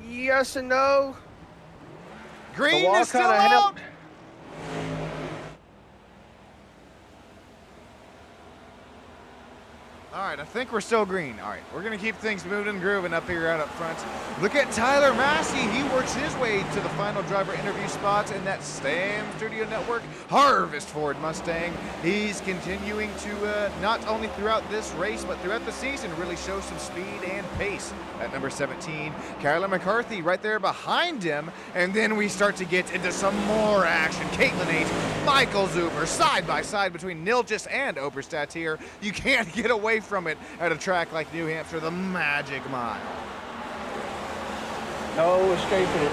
Yes and no. Green is still out. All right, I think we're still green. All right, we're going to keep things moving and grooving up here out up front. Look at Tyler Massey. He works his way to the final driver interview spots in that Stam Studio Network Harvest Ford Mustang. He's continuing to, not only throughout this race, but throughout the season, really show some speed and pace. At number 17, Kyler McCarthy right there behind him. And then we start to get into some more action. Caitlin H, Michael Zuber, side by side between Nilgis and Oberstadt here. You can't get away from it at a track like New Hampshire, the Magic Mile. No escaping it.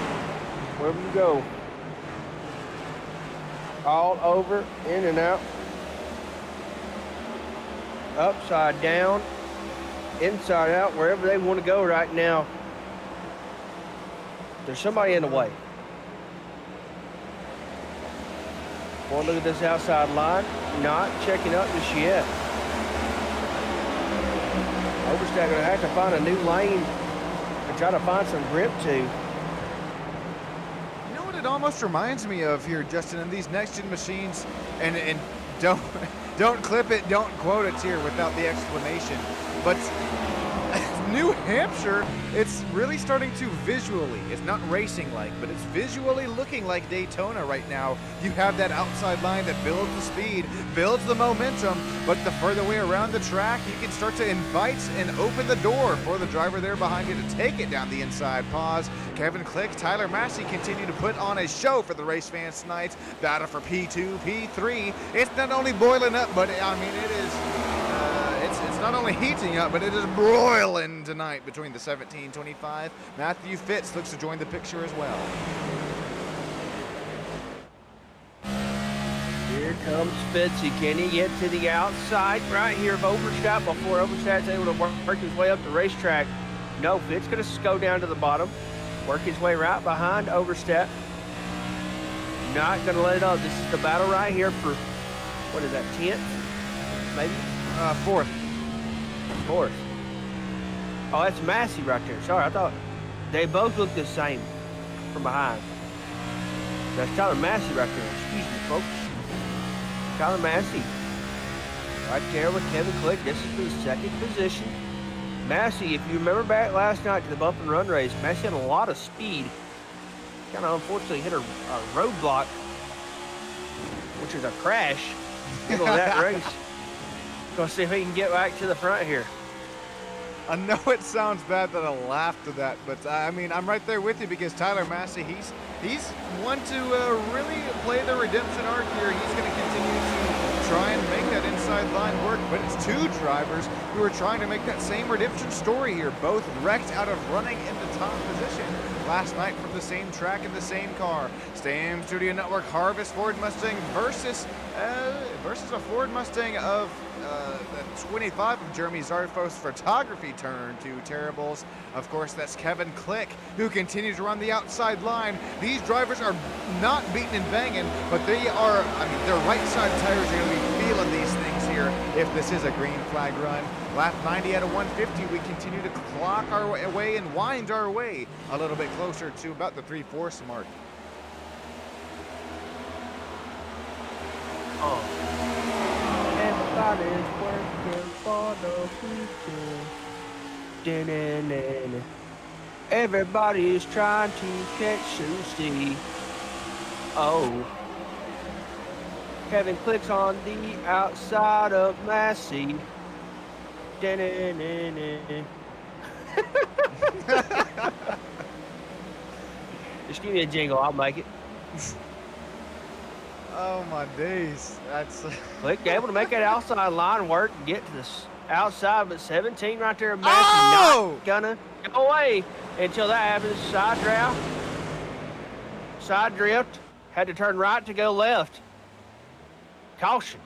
Wherever you go. all over, in and out, upside down, inside out, wherever they want to go right now. There's somebody in the way. Want to look at this outside line? Not checking up just yet. Overstack gonna have to find a new lane and try to find some grip to. You know what it almost reminds me of here, Justin, in these next-gen machines, and don't clip it, don't quote it here without the explanation, but New Hampshire, it's really starting to visually, it's not racing like, but it's visually looking like Daytona right now. You have that outside line that builds the speed, builds the momentum, but the further way around the track, you can start to invite and open the door for the driver there behind you to take it down the inside. Pause. Kevin Click, Tyler Massey continue to put on a show for the race fans tonight. Battle for P2, P3. It's not only boiling up, but I mean, it is... It's not only heating up, but it is broiling tonight between the 17-25. Matthew Fitz looks to join the picture as well. Here comes Fitzy. Can he get to the outside right here of Overstep before Overstep's able to work his way up the racetrack? No, Fitz going to go down to the bottom, work his way right behind Overstep. Not going to let it up. This is the battle right here for, what is that, 10th? Maybe? Fourth. Fourth. Oh, that's Massey right there. Sorry, I thought they both look the same from behind. That's Tyler Massey right there. Excuse me, folks. Tyler Massey. Right there with Kevin Click. This is for the second position. Massey, if you remember back last night to the bump and run race, Massey had a lot of speed. Kind of unfortunately hit a roadblock, which is a crash. Middle of that race. Gonna see if he can get back to the front here. I know it sounds bad that I laughed at that, but I mean, I'm right there with you because Tyler Massey, he's one to really play the redemption arc here. He's going to continue to try and make that inside line work, but it's two drivers who are trying to make that same redemption story here, both wrecked out of running in the top position last night from the same track in the same car. Stam Studio Network Harvest Ford Mustang versus a Ford Mustang of the 25 of Jeremy Zarfos photography turn to Terribles. Of course, that's Kevin Click, who continues to run the outside line. These drivers are not beating and banging, but they are, I mean, their right side tires are going to be feeling these things here if this is a green flag run. Lap 90 out of 150, we continue to clock our way and wind our way a little bit closer to about the 3/4 mark. Everybody's working for the future. Everybody's trying to catch Susie. Oh. Kevin Clicks on the outside of Massey. Just give me a jingle, I'll make it. Oh my days, that's... Click able to make that outside line work and get to the outside, but 17 right there, Massey not gonna go away until that happens. Side drift, had to turn right to go left. Caution.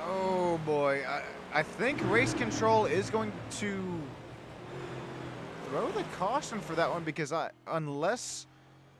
Oh boy, I think race control is going to throw the caution for that one because unless...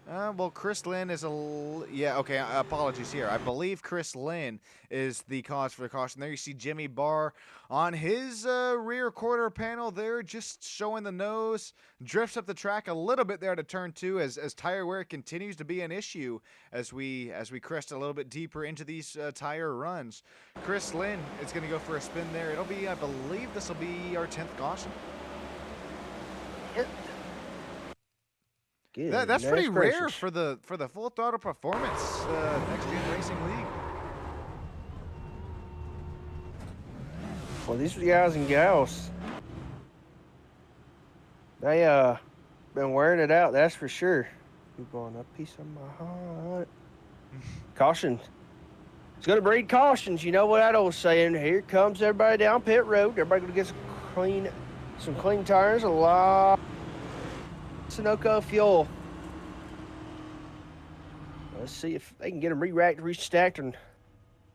well, Chris Lynn is apologies here. I believe Chris Lynn is the cause for the caution. There you see Jimmy Barr on his rear quarter panel there, just showing the nose. Drifts up the track a little bit there to turn 2 as tire wear continues to be an issue as we crest a little bit deeper into these tire runs. Chris Lynn is going to go for a spin there. It'll be, I believe this will be our 10th caution. That's pretty rare for the Full Throttle Performance Next Gen Racing League. Well, these guys and gals, they been wearing it out, that's for sure. Keep on a piece of my heart. Caution. It's gonna breed cautions. You know what that old saying? Here comes everybody down pit road. Everybody gonna get some clean tires, a lot Sunoco fuel. Let's see if they can get them re-racked, restacked, and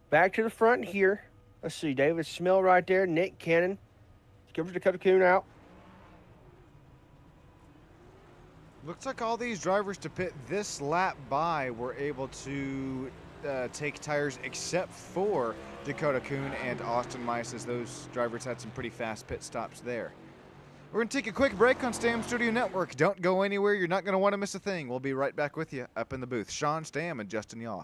back to the front here. Let's see, David Smell right there, Nick Cannon. Comes Dakota Coon out. Looks like all these drivers to pit this lap by were able to take tires except for Dakota Coon and Austin Mice, as those drivers had some pretty fast pit stops there. We're going to take a quick break on Stam Studio Network. Don't go anywhere. You're not going to want to miss a thing. We'll be right back with you up in the booth. Sean Stam and Justin Yaw.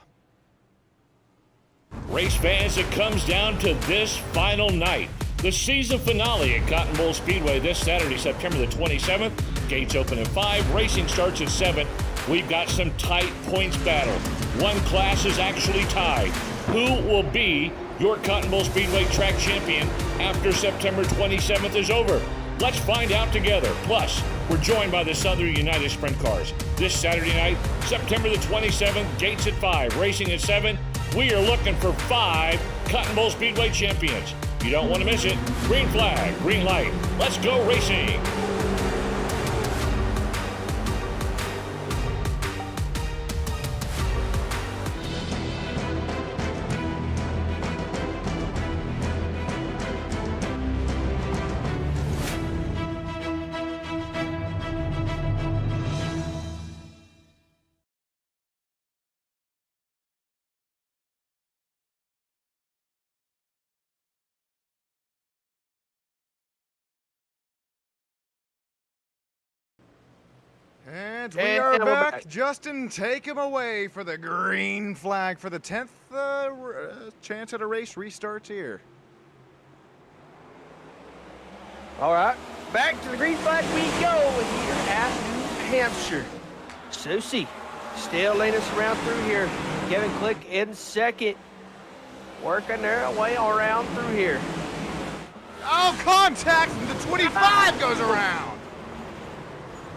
Race fans, it comes down to this final night. The season finale at Cotton Bowl Speedway this Saturday, September the 27th. Gates open at 5. Racing starts at 7. We've got some tight points battle. One class is actually tied. Who will be your Cotton Bowl Speedway track champion after September 27th is over? Let's find out together. Plus, we're joined by the Southern United Sprint Cars. This Saturday night, September the 27th, gates at 5, racing at 7. We are looking for 5 Cotton Bowl Speedway champions. You don't want to miss it. Green flag, green light. Let's go racing. And we are back. Justin, take him away for the green flag for the 10th chance at a race restarts here. All right, back to the green flag we go here at New Hampshire. Susie still leading us around through here. Kevin Click in second, working their way around through here. Oh, contact! The 25 goes around.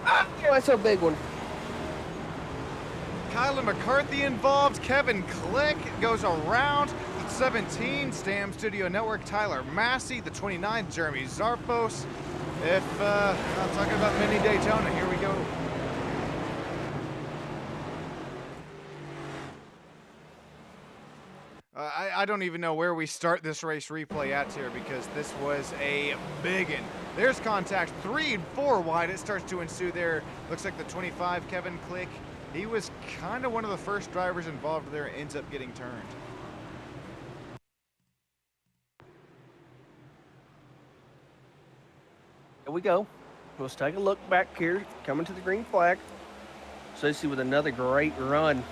Oh, that's a big one. Kyler McCarthy involved. Kevin Click goes around. The 17, Stam Studio Network, Tyler Massey. The 29, Jeremy Zarfos. I'm talking about mini Daytona, here we go. I don't even know where we start this race replay at here, because this was a biggin. There's contact 3 and 4 wide. It starts to ensue there. Looks like the 25, Kevin Click. He was kind of one of the first drivers involved there, ends up getting turned. Here we go. Let's take a look back here, coming to the green flag. Susie with another great run.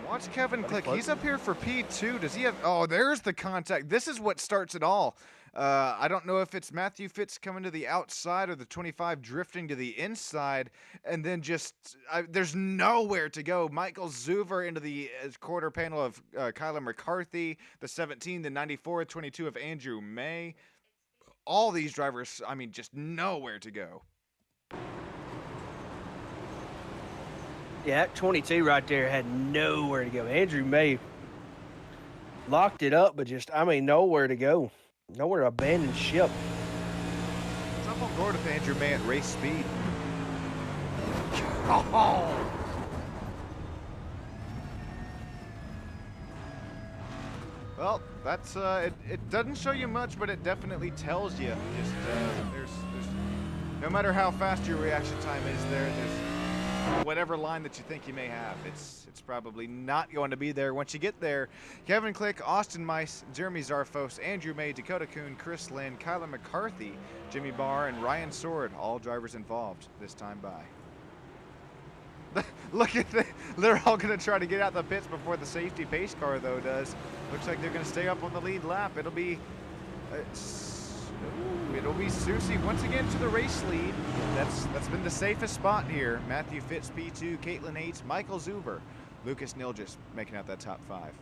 Watch Kevin Click. He's up here for P2. Does he have... Oh, there's the contact. This is what starts it all. I don't know if it's Matthew Fitz coming to the outside or the 25 drifting to the inside, and then just there's nowhere to go. Michael Zuver into the quarter panel of Kyler McCarthy, the 17, the 94, 22 of Andrew May. All these drivers, I mean, just nowhere to go. Yeah, that 22 right there had nowhere to go. Andrew May locked it up, but just, I mean, nowhere to go. Nowhere to abandon ship. It's up on board with Andrew May at race speed. Oh. Well, that's it doesn't show you much, but it definitely tells you. Just there's no matter how fast your reaction time is, there's whatever line that you think you may have, it's probably not going to be there once you get there. Kevin Click, Austin Mice, Jeremy Zarfos, Andrew May, Dakota Coon, Chris Lynn, Kyler McCarthy, Jimmy Barr, and Ryan Sword, all drivers involved this time by. Look at that. They're all going to try to get out the pits before the safety pace car, though, does. Looks like they're going to stay up on the lead lap. It'll be Susie once again to the race lead. That's been the safest spot here. Matthew Fitz, P2, Caitlin Aites, Michael Zuber, Lucas Nilgis making out that top 5.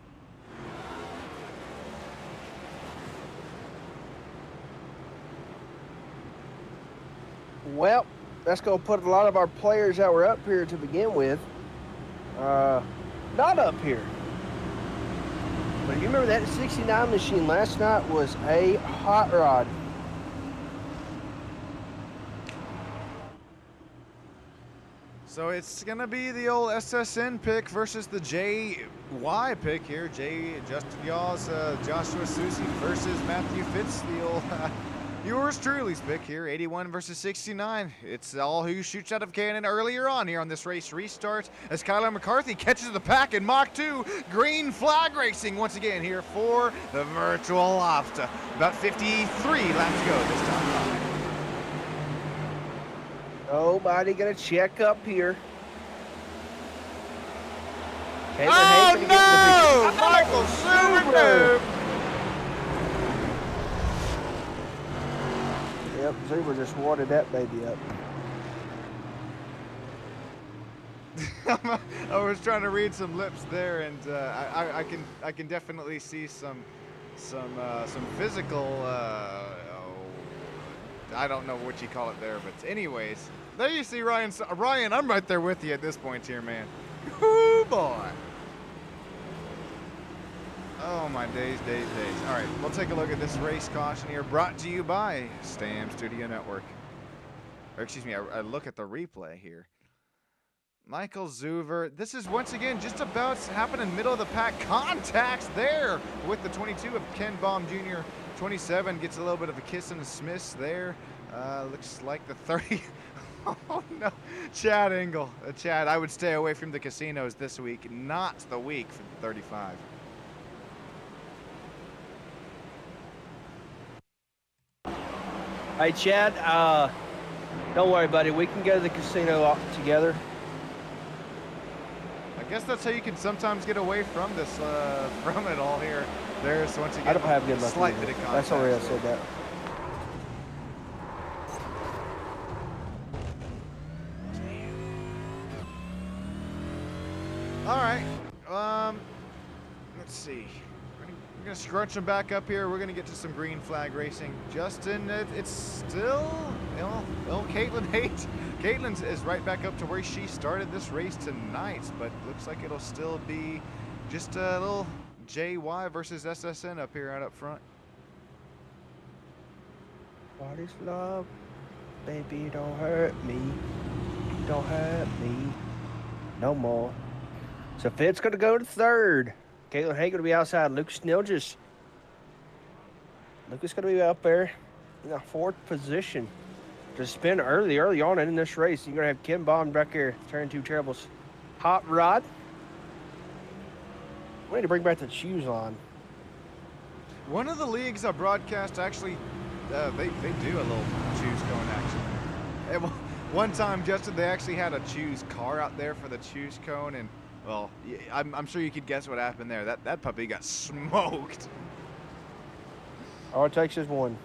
Well, that's going to put a lot of our players that were up here to begin with not up here. But you remember that 69 machine last night was a hot rod. So it's going to be the old SSN pick versus the JY pick here. Justin Yaws, Joshua Susie versus Matthew Fitz, the old yours truly's pick here, 81 versus 69. It's all who shoots out of cannon earlier on here on this race restart as Kyler McCarthy catches the pack in Mach 2. Green flag racing once again here for the virtual lobster. About 53 laps to go this time. Nobody gonna check up here. Oh no! Michael Zuber! Yep, Zuber just watered that baby up. I was trying to read some lips there, and I can definitely see some physical. I don't know what you call it there, but anyways, there you see Ryan. Ryan, I'm right there with you at this point here, man. Whoo boy! Oh my days. All right, we'll take a look at this race caution here, brought to you by Stam Studio Network. Or excuse me, I look at the replay here. Michael Zuver, this is once again just about happening middle of the pack. Contacts there with the 22 of Ken Baum Jr. 27 gets a little bit of a kiss and a smiss there. Looks like the 30. Oh no, Chad Engel. Chad, I would stay away from the casinos this week, not the week for the 35. Hey Chad, don't worry, buddy. We can go to the casino together. I guess that's how you can sometimes get away from this, from it all here. There's once again I don't have good luck. slight bit of contact. That's already I said that. All right. Let's see. We're gonna scrunch them back up here. We're gonna get to some green flag racing. Justin, it's still, Caitlin Haight. Caitlin is right back up to where she started this race tonight, but looks like it'll still be just a little JY versus SSN up here out up front. What is love? Baby, don't hurt me. Don't hurt me. No more. So Fitz going to go to third. Caitlin Hay going to be outside. Lucas Nilges. Lucas going to be up there in the fourth position. To spin early on in this race. You're going to have Ken Baum back here. Turn 2 Terrible's hot rod. We need to bring back the shoes on. One of the leagues I broadcast actually, they do a little choose cone action. One time, Justin, they actually had a choose car out there for the choose cone, and well, I'm sure you could guess what happened there. That puppy got smoked. All it takes is one.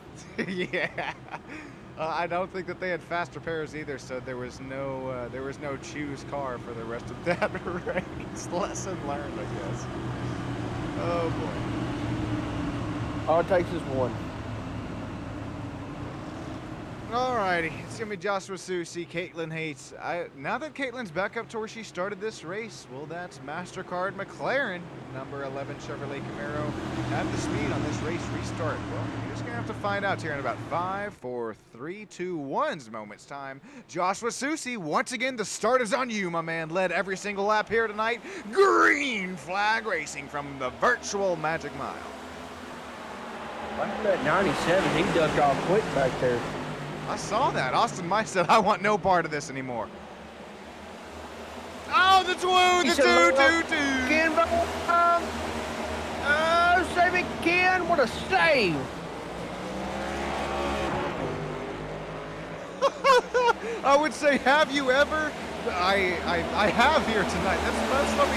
Yeah. I don't think that they had faster pairs either, so there was no choose car for the rest of that race. Lesson learned, I guess. Oh boy. All it takes is one. Alrighty, it's gonna be Joshua Susie, Caitlin Hates. Now that Caitlin's back up to where she started this race, will that MasterCard McLaren, number 11 Chevrolet Camaro, have the speed on this race restart? Well, you're just gonna have to find out here in about 5, 4, 3, 2, 1's moments time. Joshua Susie, once again, the start is on you, my man. Led every single lap here tonight. Green flag racing from the virtual Magic Mile. Right at 97, he ducked off quick back there. I saw that. Austin Mike said, I want no part of this anymore. Oh, the two. Ken, save it, Ken. What a save. I would say, have you ever? I have here tonight. That's probably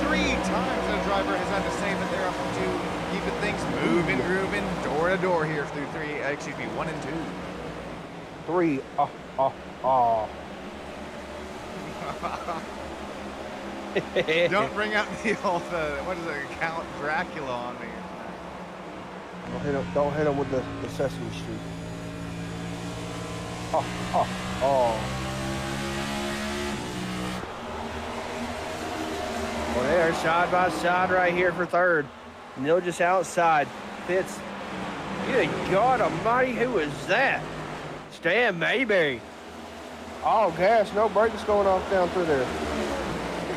three times that a driver has had to save it there up to keeping things moving, grooving, door to door here through 1 and 2. 3. Don't bring out the old, what is it, Count Dracula on me. Don't hit him with the Sesame Street. Well, they're side by side right here for third. And they'll just outside. Fitz. Good God Almighty, who is that? Stan Mayberry. Oh, gas, no brakes going off down through there.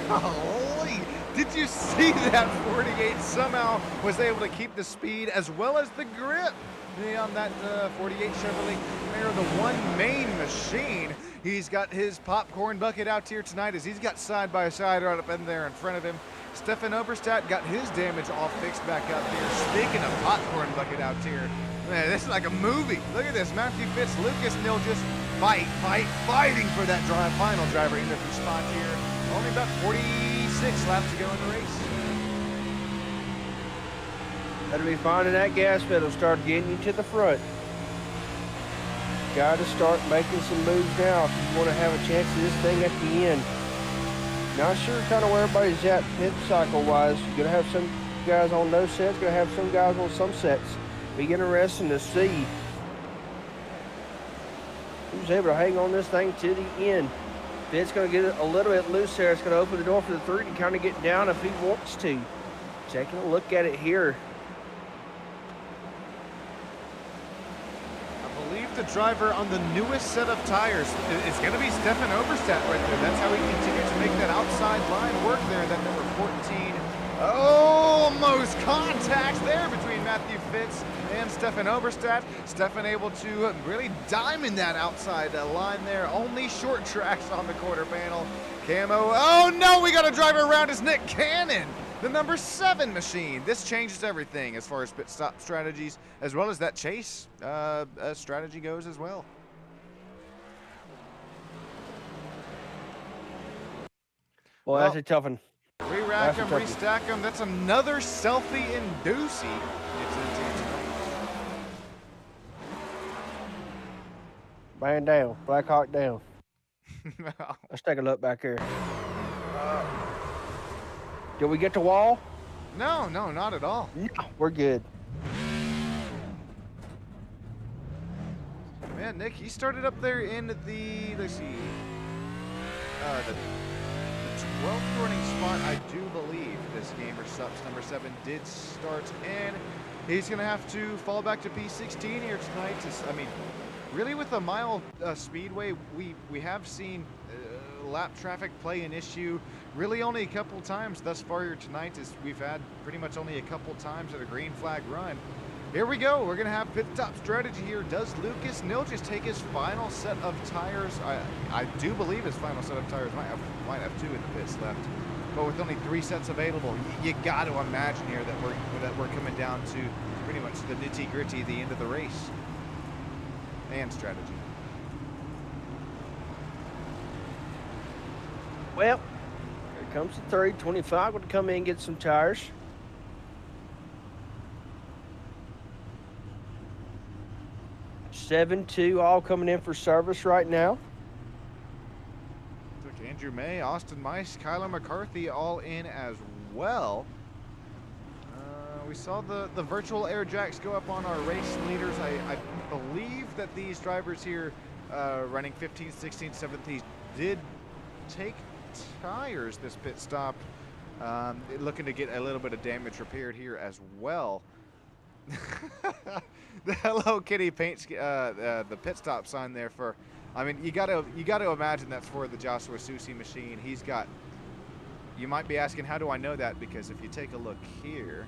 Holy! Did you see that 48 somehow was able to keep the speed as well as the grip on that 48 Chevrolet Camaro, the one main machine. He's got his popcorn bucket out here tonight as he's got side by side right up in there in front of him. Stefan Oberstadt got his damage all fixed back up here. Speaking of popcorn bucket out here, man, this is like a movie. Look at this, Matthew Fitz, Lucas Nilgis, fighting for that final driver interview spot here. Only about 46 laps to go in the race. That'll be finding that gas pedal, start getting you to the front. Got to start making some moves now if you want to have a chance of this thing at the end. Not sure kind of where everybody's at pit cycle wise. You're going to have some guys on no sets, going to have some guys on some sets. Be interesting to see who's able to hang on this thing to the end. Pitt's going to get it a little bit loose there. It's going to open the door for the 3 to kind of get down if he wants to. Taking a look at it here. The driver on the newest set of tires is going to be Stefan Oberstadt right there. That's how he continues to make that outside line work there. That number 14. Almost contact there between Matthew Fitz and Stefan Oberstadt. Stefan able to really diamond that outside line there. Only short tracks on the quarter panel. Camo. Oh no, we got a driver around is Nick Cannon, the number 7 machine. This changes everything as far as pit stop strategies, as well as that chase strategy goes as well. Well, that's a tough one. Re-rack them, restack them. That's another selfie in Ducey. Man down, Black Hawk down. Let's take a look back here. Did we get to wall? No, not at all. No, we're good. Man, Nick, he started up there in the, let's see, the 12th running spot, I do believe this gamer subs number 7 did start, and he's going to have to fall back to P16 here tonight. I mean, really with a mile speedway, we have seen lap traffic play an issue really only a couple times thus far here tonight, as we've had pretty much only a couple times at a green flag run. Here we go. We're going to have pit stop strategy here. Does Lucas Nilgis take his final set of tires? I do believe his final set of tires might have 2 in the pits left, but with only 3 sets available, you got to imagine here that we're coming down to pretty much the nitty gritty, the end of the race and strategy. Well, here comes the 325. Going to come in and get some tires. Seven, 2, all coming in for service right now. Took Andrew May, Austin Mice, Kyler McCarthy all in as well. We saw the virtual air jacks go up on our race leaders. I believe that these drivers here running 15, 16, 17 did take tires this pit stop, looking to get a little bit of damage repaired here as well. The Hello Kitty paint, the pit stop sign there for, I mean, you gotta imagine that's for the Joshua Susi machine. He's got, you might be asking, how do I know that? Because if you take a look here,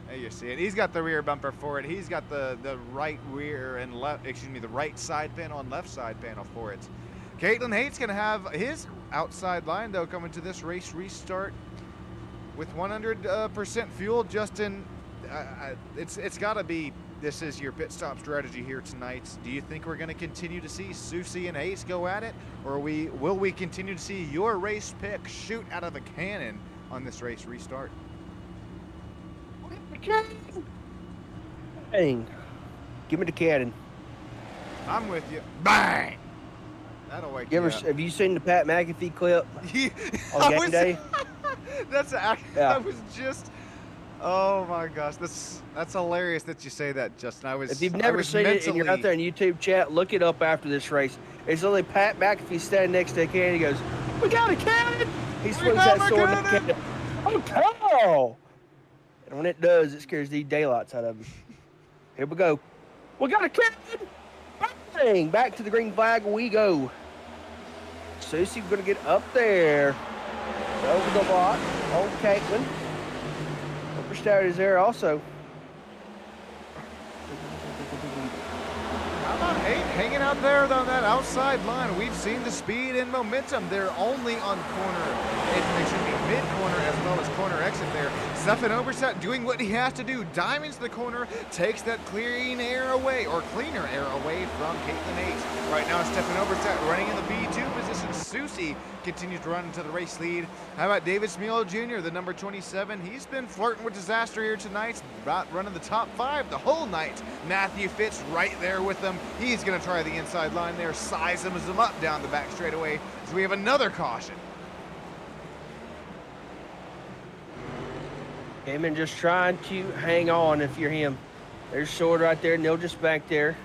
there you see it. He's got the rear bumper for it. He's got the right rear and left, excuse me, the right side panel and left side panel for it. Caitlin Hate's gonna have his outside line though coming to this race restart with 100% fuel. Justin, it's got to be, this is your pit stop strategy here tonight. Do you think we're going to continue to see Susie and Ace go at it, or will we continue to see your race pick shoot out of a cannon on this race restart? Bang! Give me the cannon. I'm with you. Bang! That'll wake you up. Have you seen the Pat McAfee clip on game day? I was just. Oh my gosh, that's hilarious that you say that, Justin. If you've never seen it and you're out there in YouTube chat, look it up after this race. It's literally Pat McAfee standing next to a cannon. He goes, "We got a cannon!" He swings that sword in the cannon. Oh, cow! And when it does, it scares the daylights out of him. Here we go. We got a cannon! Bang! Back to the green flag we go. Susie going to get up there. Over the block. Old Caitlin. Overstar is there also. How about Haight hanging out there on that outside line? We've seen the speed and momentum. They're only on mid-corner as well as corner exit there. Stefan Oberstadt doing what he has to do. Diamonds the corner, takes that cleaner air away from Caitlin Haight. Right now, Stefan Oberstadt running in the B2 position. Susie continues to run into the race lead. How about David Smeal Jr., the number 27? He's been flirting with disaster here tonight, about running the top 5 the whole night. Matthew Fitz right there with them. He's going to try the inside line there, size him up down the back straightaway. So we have another caution. Heyman just trying to hang on if you're him. There's Sword right there, Neil just back there.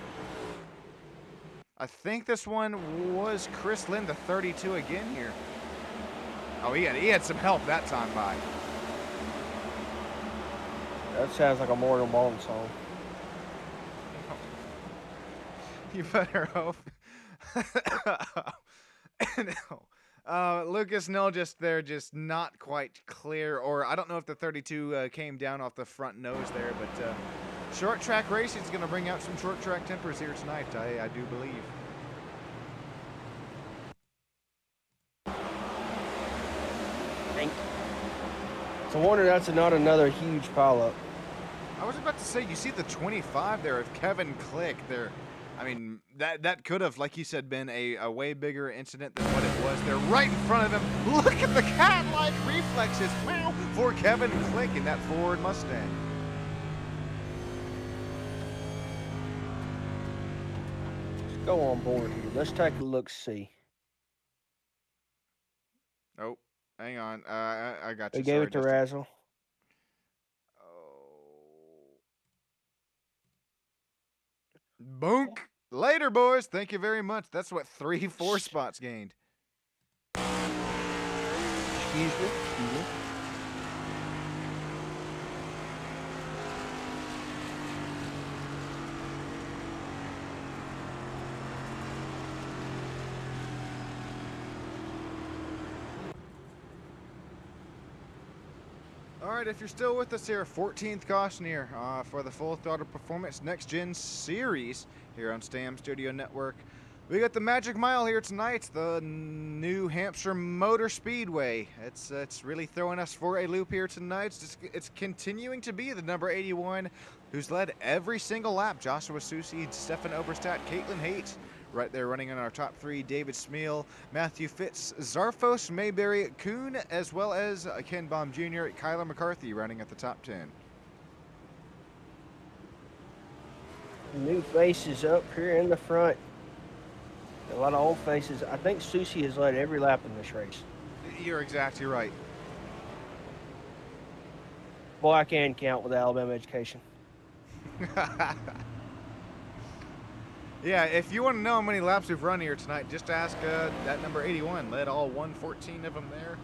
I think this one was Chris Lynn, the 32 again here. Oh, he had some help that time by. That sounds like a Mortal Bone song. You better hope. No. Lucas Null just not quite clear, or I don't know if the 32 came down off the front nose there, but short track racing is going to bring out some short track tempers here tonight, I do believe. It's a wonder that's not another huge pileup. I was about to say, you see the 25 there of Kevin Click there. I mean, that could have, like you said, been a way bigger incident than what it was. They're right in front of him. Look at the cat-like reflexes for Kevin Click in that Ford Mustang. Let's go on board here. Let's take a look-see. Oh, hang on. I got you. They gave it to Razzle. Boonk. Later, boys. Thank you very much. That's what 4 spots gained. Excuse me. All right, if you're still with us here, 14th caution here for the Full Throttle Performance Next Gen Series here on STAM Studio Network. We got the Magic Mile here tonight, the new Hampshire Motor Speedway. It's really throwing us for a loop here tonight. It's continuing to be the number 81 who's led every single lap. Joshua Susi, Stefan Oberstadt, Caitlin Haight. Right there running in our top 3, David Smeal, Matthew Fitz, Zarfos, Mayberry, Kuhn, as well as Ken Baum Jr., Kyler McCarthy running at the top 10. New faces up here in the front. A lot of old faces. I think Susie has led every lap in this race. You're exactly right. Boy, I can count with Alabama education. Yeah, if you want to know how many laps we've run here tonight, just ask that number 81. Led all 114 of them there.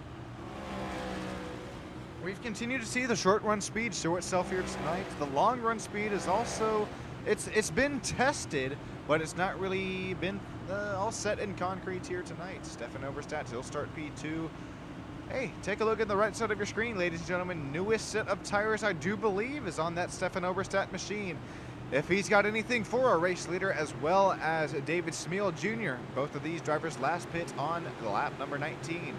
We've continued to see the short run speed show itself here tonight. The long run speed is also, it's been tested, but it's not really been all set in concrete here tonight. Stefan Oberstadt, he'll start P2. Hey, take a look at the right side of your screen, ladies and gentlemen. Newest set of tires, I do believe, is on that Stefan Oberstadt machine. If he's got anything for our race leader, as well as David Smeal Jr., both of these drivers last pit on lap number 19.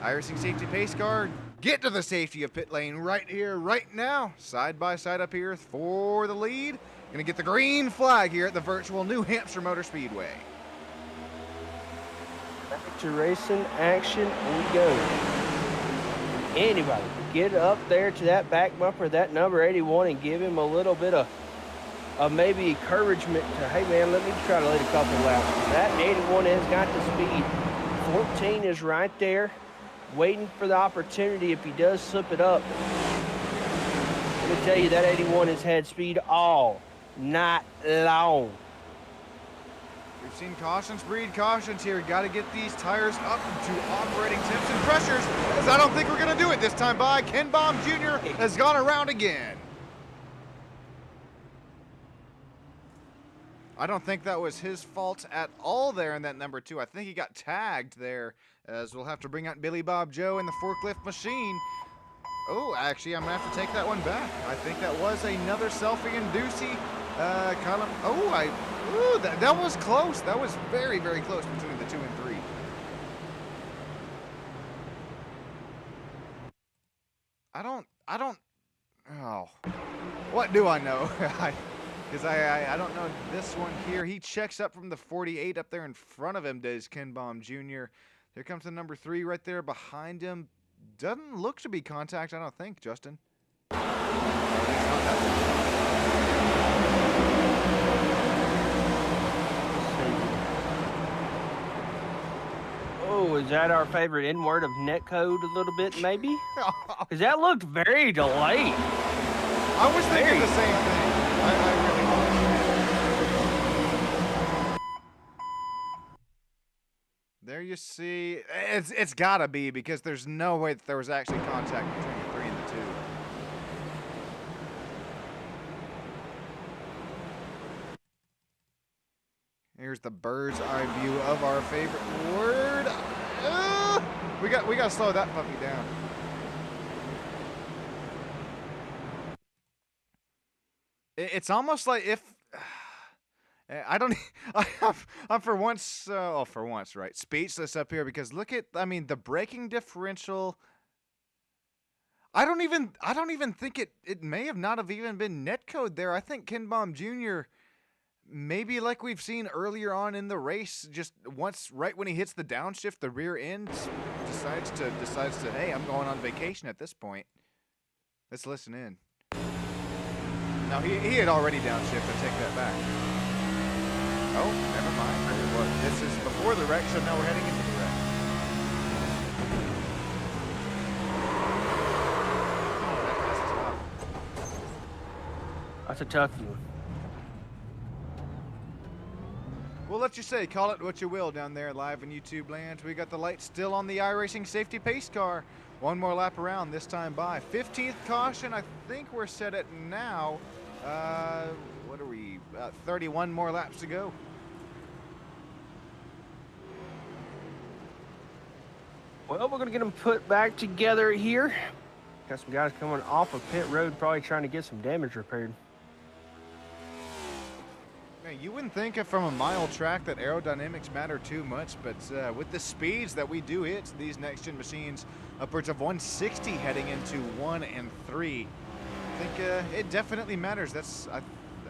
Irising safety pace car, get to the safety of pit lane right here, right now. Side by side up here for the lead. Gonna get the green flag here at the virtual New Hampshire Motor Speedway. Back to racing action we go. Anybody, get up there to that back bumper, that number 81, and give him a little bit of maybe encouragement to, hey man, let me try to lead a couple laps. That 81 has got the speed. 14 is right there, waiting for the opportunity if he does slip it up. Let me tell you, that 81 has had speed all night long. We've seen cautions breed cautions here. Got to get these tires up to operating temps and pressures, as I don't think we're going to do it this time by. Ken Baum Jr. has gone around again. I don't think that was his fault at all there in that number 2. I think he got tagged there, as we'll have to bring out Billy Bob Joe in the forklift machine. Oh, actually, I'm going to have to take that one back. I think that was another selfie-inducey column. Oh, that was close. That was very, very close between the 2 and 3. Oh, what do I know? Because I don't know this one here. He checks up from the 48 up there in front of him, does Ken Baum Jr. Here comes the number 3 right there behind him. Doesn't look to be contact, I don't think, Justin. Oh, is that our favorite N-word of netcode a little bit, maybe? Because that looked very delayed. I was thinking the same thing. I really was. There you see. It's got to be, because there's no way that there was actually contact between the 3 and the 2. Here's the bird's eye view of our favorite word. We got to slow that puppy down. It's almost like if I don't. I'm for once. Right? Speechless up here, because look at. I mean, the braking differential. I don't even think it may have not have even been netcode there. I think Ken Baum Jr. maybe like we've seen earlier on in the race, just once right when he hits the downshift, the rear end decides to hey, I'm going on vacation at this point. Let's listen in. No, he had already downshifted. Take that back. Oh, never mind. This is before the wreck, so now we're heading into the wreck. That's a tough one. We'll let you say, call it what you will down there live in YouTube land. We got the lights still on the iRacing safety pace car. One more lap around, this time by 15th caution. I think we're set at now. What are we? 31 more laps to go. Well, we're going to get them put back together here. Got some guys coming off of pit road, probably trying to get some damage repaired. Man, you wouldn't think from a mile track that aerodynamics matter too much, but with the speeds that we do hit these next-gen machines, upwards of 160 heading into 1 and 3, I think it definitely matters. That's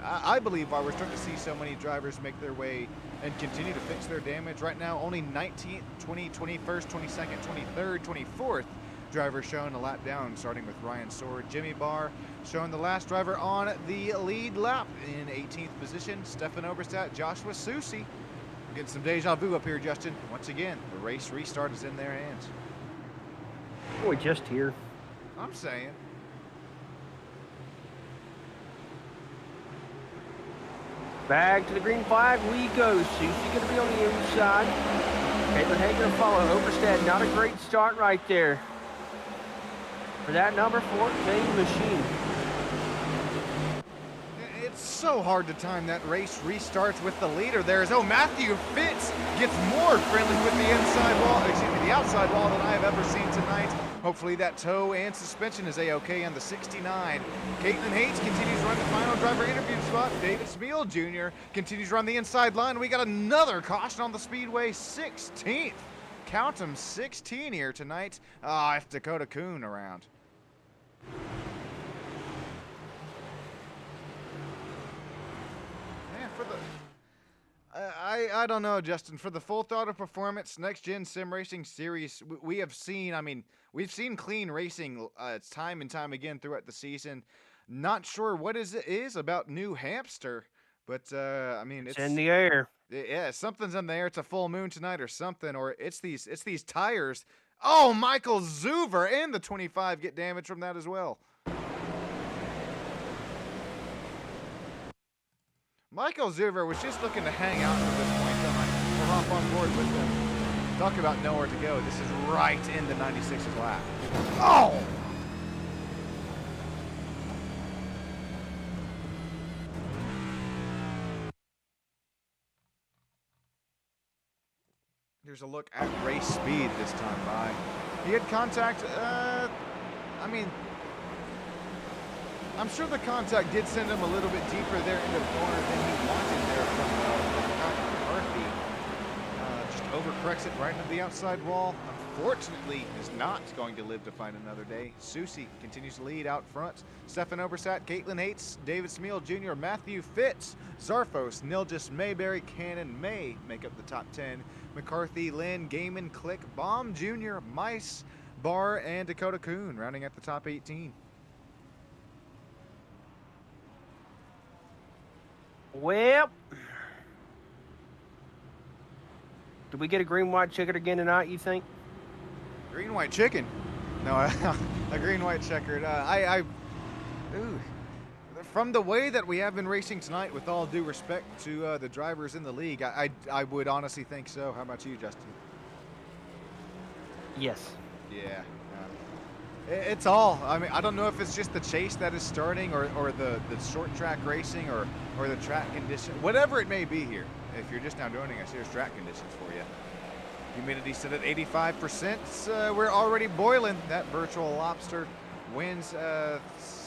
I believe why we're starting to see so many drivers make their way and continue to fix their damage. Right now, only 19th, 20, 21st, 22nd, 23rd, 24th driver showing a lap down, starting with Ryan Sword. Jimmy Barr showing the last driver on the lead lap in 18th position. Stefan Oberstadt, Joshua Susi. We're getting some deja vu up here, Justin. Once again, the race restart is in their hands. Boy, just here. I'm saying. Back to the green flag we go. Susie going to be on the inside. Caitlin Hay going to follow. Oberstadt, not a great start right there for that number 14 machine. It's so hard to time that race restarts with the leader there. As Matthew Fitz gets more friendly with the the outside wall than I have ever seen tonight. Hopefully that toe and suspension is A-OK on the 69. Caitlin Hayes continues to run the final driver interview spot. David Spiel Jr. continues to run the inside line. We got another caution on the speedway, 16th. Count them, 16 here tonight. If Dakota Kuhn around. I don't know, Justin. For the Full Throttle Performance Next Gen Sim Racing Series, we have seen, we've seen clean racing time and time again throughout the season. Not sure what it is about New Hampshire, but it's in the air. Yeah, something's in the air. It's a full moon tonight or something, or it's these tires. Oh, Michael Zuver and the 25 get damaged from that as well. Michael Zuver was just looking to hang out at this point to hop on board with them. Talk about nowhere to go. This is right in the 96's lap. Oh! Here's a look at race speed this time by. He had contact, I mean, I'm sure the contact did send him a little bit deeper there into the corner than he wanted there from McCarthy. Just overcorrects it right into the outside wall. Unfortunately, is not going to live to find another day. Susie continues to lead out front. Stefan Oberstadt, Caitlin Hates, David Smeal Jr., Matthew Fitz, Zarfos, Nilgis, Mayberry, Cannon, May make up the top 10. McCarthy, Lynn, Gaiman, Click, Baum Jr., Mice, Barr, and Dakota Kuhn rounding at the top 18. Well, did we get a green white chicken again tonight, you think? Green white chicken? No, a green white checkered. Ooh. From the way that we have been racing tonight, with all due respect to the drivers in the league, I would honestly think so. How about you, Justin? Yes. Yeah. It's all. I mean, I don't know if it's just the chase that is starting, or the short track racing, or the track condition, whatever it may be here. If you're just now joining us, here's track conditions for you. Humidity set at 85%. We're already boiling. That virtual lobster. Winds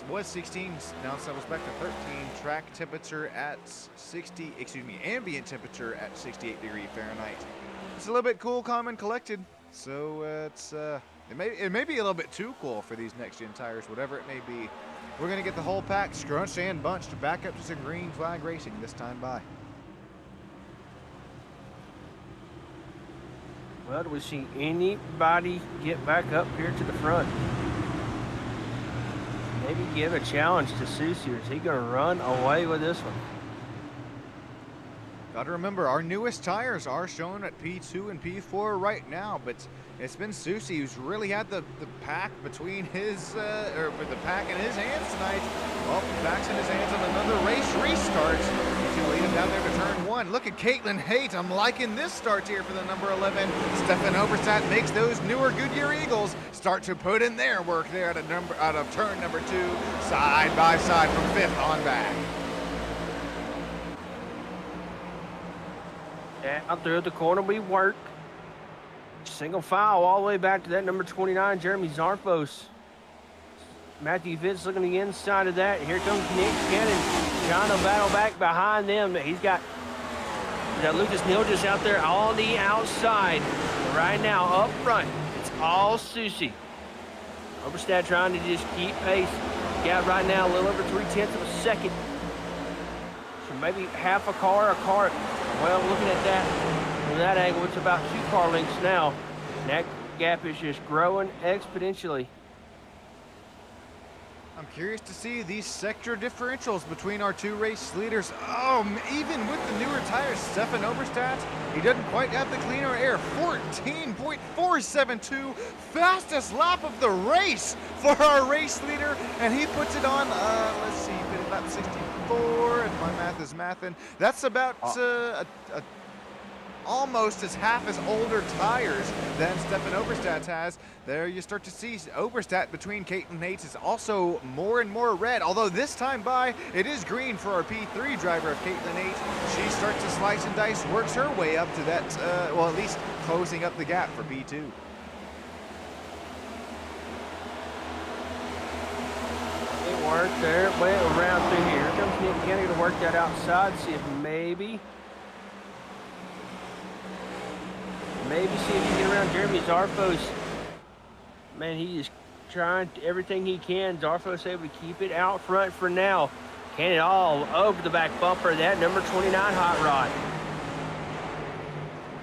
was 16, now settles back to 13. Track temperature at 60, ambient temperature at 68 degrees Fahrenheit. It's a little bit cool, calm, and collected. So it may be a little bit too cool for these next gen tires, whatever it may be. We're gonna get the whole pack scrunched and bunched back up to some green flag racing this time by. Well, do we see anybody get back up here to the front? Maybe give a challenge to Susie, or is he going to run away with this one? Got to remember, our newest tires are shown at P2 and P4 right now, but it's been Susie who's really had the pack between his, or the pack in his hands tonight. Well, back's in his hands on another race restart. He's going to lead him down there to turn 1. Look at Caitlin Haight. I'm liking this start here for the number 11. Stefan Oberstadt makes those newer Goodyear Eagles start to put in their work there out of turn number 2, side by side from 5th on back. Out through the corner we work. Single file all the way back to that number 29, Jeremy Zarfos. Matthew Fitz looking to the inside of that. Here comes Nick Cannon trying to battle back behind them. He's got Lucas Nilgis out there on the outside. Right now, up front, it's all Susie. Oberstadt trying to just keep pace. Got right now a little over 3/10 of a second. So maybe half a car. Well, looking at that, from that angle, it's about 2 car lengths now. And that gap is just growing exponentially. I'm curious to see these sector differentials between our 2 race leaders. Oh, even with the newer tires, Stefan Oberstadt, he doesn't quite have the cleaner air. 14.472, fastest lap of the race for our race leader, and he puts it on, let's see, lap 64, if my math is mathin'. That's about almost as half as older tires than Stefan Oberstadt has. There you start to see Oberstadt between Caitlin Hates is also more and more red, although this time by, it is green for our P3 driver of Caitlin Hates. She starts to slice and dice, works her way up to that, well, at least closing up the gap for P2. It worked there, it went around through here. Here comes Nick Kennedy to work that outside, see if maybe see if he can get around Jeremy Zarfos. Man, he is trying everything he can. Zarfos able to keep it out front for now. Cannon all over the back bumper of that number 29 hot rod.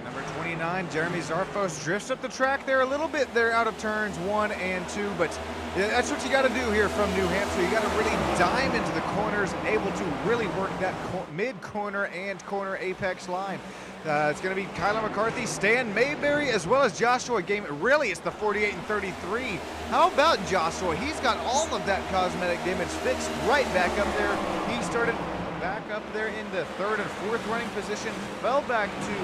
Number 29, Jeremy Zarfos drifts up the track there a little bit there out of turns 1 and 2, but that's what you got to do here from New Hampshire. You got to really dive into the corners and able to really work that mid-corner and corner apex line. It's going to be Kyler McCarthy, Stan Mayberry, as well as Joshua Game. Really, it's the 48 and 33. How about Joshua? He's got all of that cosmetic damage fixed right back up there. He started back up there in the 3rd and 4th running position, fell back to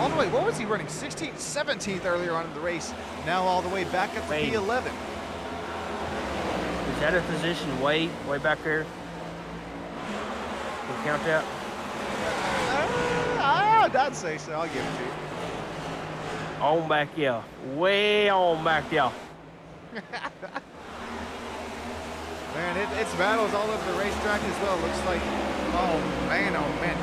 all the way, what was he running? 16th, 17th earlier on in the race. Now all the way back up to P11. Is that a position way back there? Can you count that? I'd say so. I'll give it to you. On back there. Way on back there. Man, it's battles all over the racetrack as well. Looks like, oh man,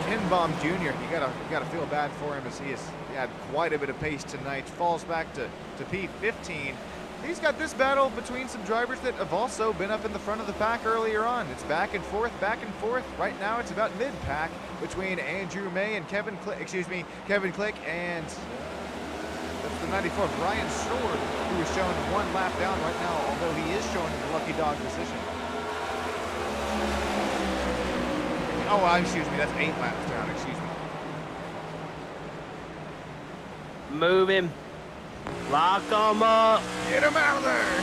Ken Baum Jr. You gotta feel bad for him as he had quite a bit of pace tonight. Falls back to P15. He's got this battle between some drivers that have also been up in the front of the pack earlier on. It's back and forth, back and forth. Right now, it's about mid-pack between Andrew May and Kevin Click, and that's the 94 Brian Short, who is showing one lap down right now, although he is showing the lucky dog position. Oh, excuse me, that's 8 laps down, excuse me. Move him. Lock him up. Get him out of there.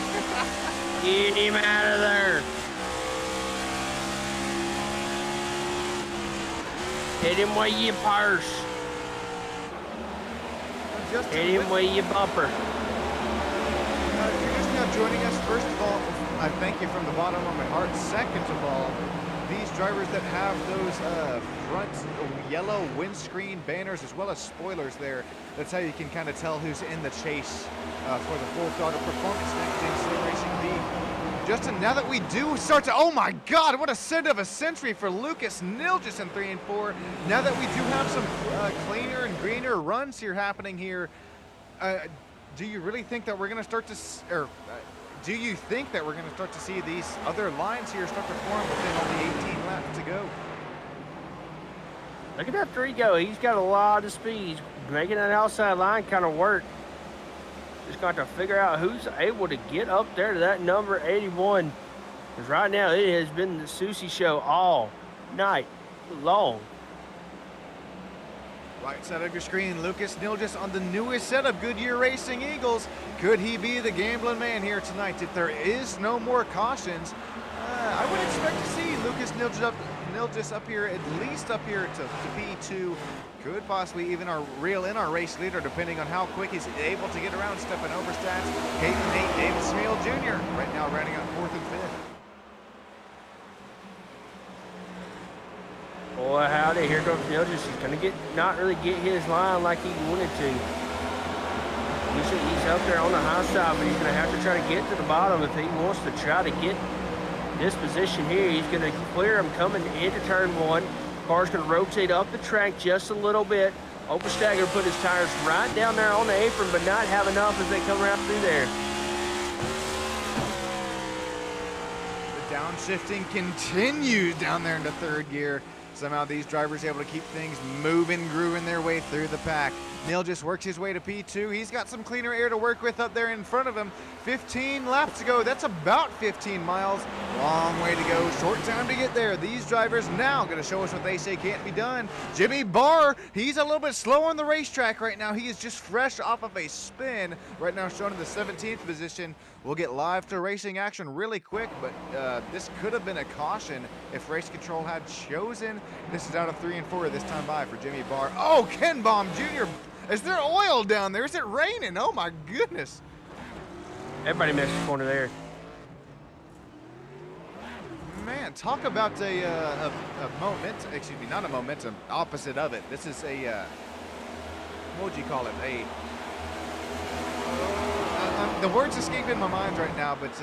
Get him out of there. Hit him with your purse. Hit him with your bumper. If you're just now joining us, first of all, I thank you from the bottom of my heart. Second of all, these drivers that have those front yellow windscreen banners as well as spoilers there, that's how you can kind of tell who's in the chase for the full throttle performance next gen sim racing B. Justin, now that we do start to, oh my God, what a send of a century for Lucas Nilgis in 3 and 4. Now that we do have some cleaner and greener runs here happening here, do you really think that we're going to start to, do you think that we're going to start to see these other lines here start to form within only 18 laps to go? Look at that 3 go. He's got a lot of speed. He's making that outside line kind of work. Just got to figure out who's able to get up there to that number 81. Because right now it has been the Susie show all night long. Right side of your screen, Lucas Nilgis on the newest set of Goodyear Racing Eagles. Could he be the gambling man here tonight? If there is no more cautions, I would expect to see Lucas Nilgis up here, at least up here to P2. Could possibly even reel in our race leader, depending on how quick he's able to get around, stepping over stats. Nate Davis Smale Jr. right now running on 4th and 5th. Boy, howdy, here comes Nilgis. He's going to not really get his line like he wanted to. He's up there on the high side, but he's going to have to try to get to the bottom if he wants to try to get this position here. He's going to clear him coming into turn 1. Car's going to rotate up the track just a little bit. Openstagger put his tires right down there on the apron, but not have enough as they come around through there. The downshifting continues down there into 3rd gear. Somehow these drivers able to keep things moving, grooving their way through the pack. Neil just works his way to P2. He's got some cleaner air to work with up there in front of him. 15 laps to go. That's about 15 miles. Long way to go. Short time to get there. These drivers now going to show us what they say can't be done. Jimmy Barr, he's a little bit slow on the racetrack right now. He is just fresh off of a spin. Right now shown in the 17th position. We'll get live to racing action really quick, but this could have been a caution if race control had chosen. This is out of 3 and 4 this time by for Jimmy Barr. Oh, Ken Baum Jr. Is there oil down there? Is it raining? Oh my goodness. Everybody missed the corner there. Man, talk about a momentum, excuse me, not a momentum, opposite of it. This is a, what would you call it? The words escaping my mind right now, but it's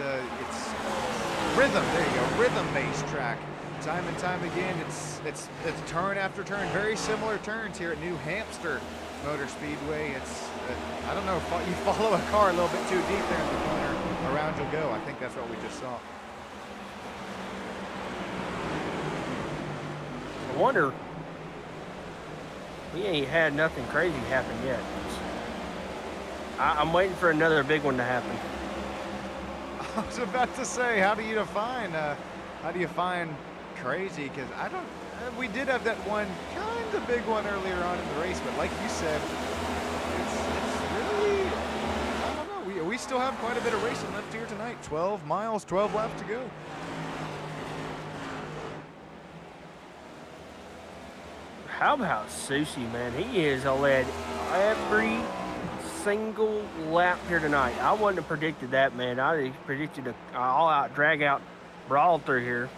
rhythm. There you go, rhythm-based track. Time and time again, it's turn after turn. Very similar turns here at New Hampshire Motor Speedway. It's I don't know if you follow a car a little bit too deep there in the corner, around you'll go. I think that's what we just saw. I wonder. We ain't had nothing crazy happen yet. I'm waiting for another big one to happen. I was about to say, how do you define crazy? Because I don't. We did have that one kind of big one earlier on in the race, but like you said, it's really, I don't know. We still have quite a bit of racing left here tonight. 12 miles, 12 laps to go. How about Susie, man? He has led every single lap here tonight. I wouldn't have predicted that, man. I predicted an all-out, drag-out brawl through here.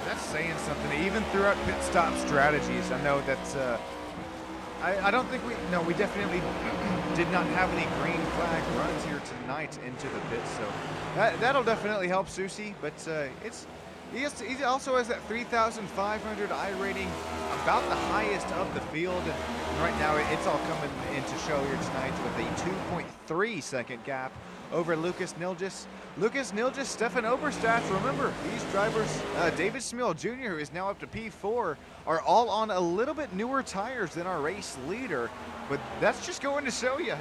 That's saying something. Even throughout pit stop strategies, I know that's I don't think we definitely did not have any green flag runs here tonight into the pits, so that'll definitely help Susie. But he also has that 3,500 I rating, about the highest of the field, and right now it's all coming into show here tonight with a 2.3 second gap over Lucas Nilgis. Lucas Nilgis, Stefan Oberstadt, remember, these drivers, David Smil Jr., who is now up to P4, are all on a little bit newer tires than our race leader, but that's just going to show you,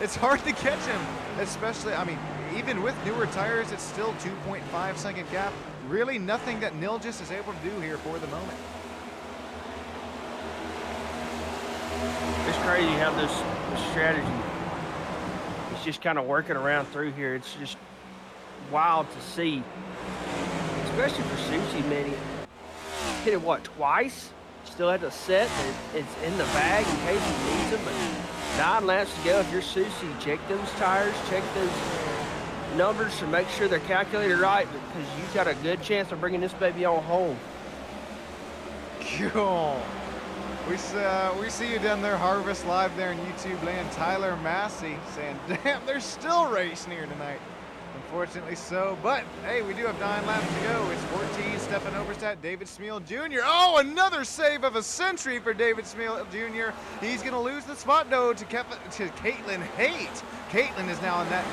it's hard to catch him, especially, I mean, even with newer tires, it's still 2.5 second gap. Really nothing that Nilgis is able to do here for the moment. It's crazy how this strategy is just kind of working around through here. It's just wild to see, especially for Susie, man. He hit it, what, twice? Still had to set. It's in the bag in case he needs them. But 9 laps to go. If you're Susie, check those tires, check those numbers to make sure they're calculated right, because you've got a good chance of bringing this baby on home. Cool. We see you down there, Harvest Live there in YouTube land. Tyler Massey saying, damn, they're still racing here tonight. Unfortunately so, but hey, we do have 9 laps to go. It's 14, Stefan Oberstadt, David Smil Jr. Oh, another save of a century for David Smil Jr. He's going to lose the spot, though, to Caitlin Haight. Caitlin is now in that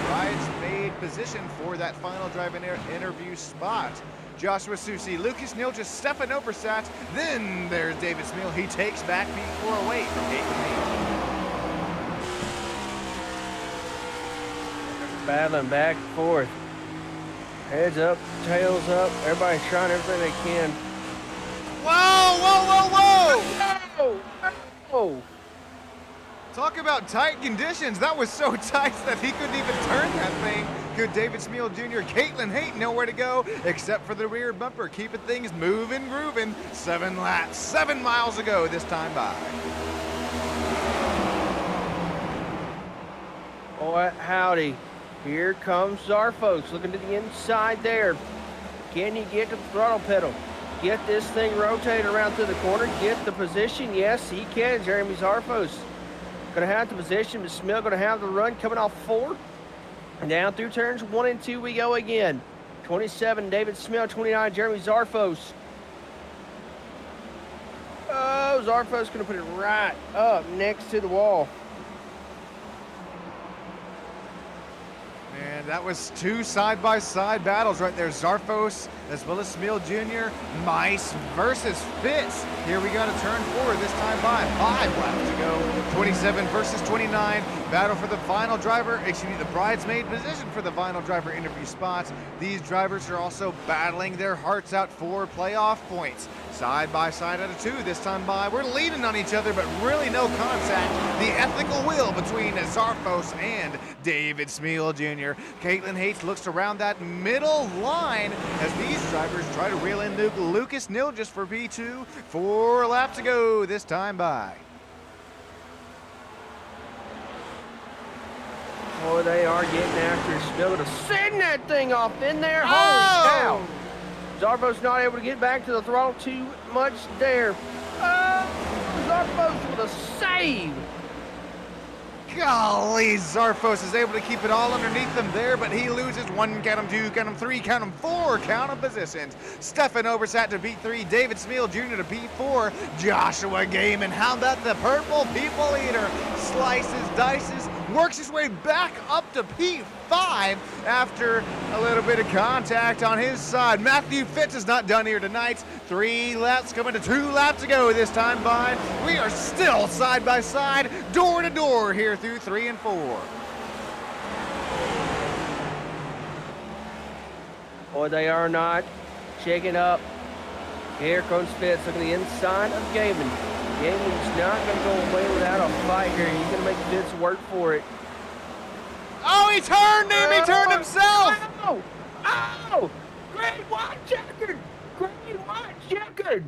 bridesmaid position for that final drive interview spot. Joshua Susie, Lucas Nilgis, Stefan Oberstadt, then there's David Smil. He takes back P4 away from Caitlin Haight. Battling back and forth. Heads up, tails up. Everybody's trying everything they can. Whoa, whoa, whoa, whoa! Oh! Talk about tight conditions. That was so tight that he couldn't even turn that thing. Good David Smil Jr. Caitlin Haight nowhere to go except for the rear bumper, keeping things moving, grooving. 7 laps, 7 miles to go this time by. Boy, howdy. Here comes Zarfos looking to the inside there. Can he get to the throttle pedal? Get this thing rotated around through the corner. Get the position. Yes, he can. Jeremy Zarfos going to have the position, but Smil going to have the run coming off 4. And down through turns 1 and 2 we go again. 27, David Smil. 29, Jeremy Zarfos. Oh, Zarfos going to put it right up next to the wall. And that was 2 side-by-side battles right there. Zarfos as well as Smil Jr. Mice versus Fitz. Here we got a turn 4 this time by. 5 laps to go. 27 versus 29. Battle for the final driver, excuse me, the bridesmaid position for the final driver interview spots. These drivers are also battling their hearts out for playoff points. Side by side out of 2 this time by. We're leaning on each other, but really no contact. The ethical will between Zarfos and David Smil Jr. Caitlin Haight looks around that middle line as these drivers try to reel in Lucas Nilgis for P2. 4 laps to go this time by. Boy, they are getting after Smil to send that thing off in there. Oh! Holy cow. Zarfos not able to get back to the throttle too much there. Oh, Zarfos with a save. Golly, Zarfos is able to keep it all underneath them there, but he loses 1, count him 2, count him 3, count him 4, count him positions. Stefan Oberstadt to P3, David Smil Jr. to P4, Joshua Gaiman. How about the purple people eater? Slices, dices, works his way back up to P5 after a little bit of contact on his side. Matthew Fitz is not done here tonight. 3 laps coming to 2 laps to go this time by. We are still side by side, door to door here through 3 and 4. Boy, they are not shaking up. Here comes Fitz looking the inside of Gaiman. Gaiman's not going to go away without a fight here. He's going to make Fitz work for it. Oh, he turned him! He turned himself! Oh! Oh! Great white checkered! Great white checkered!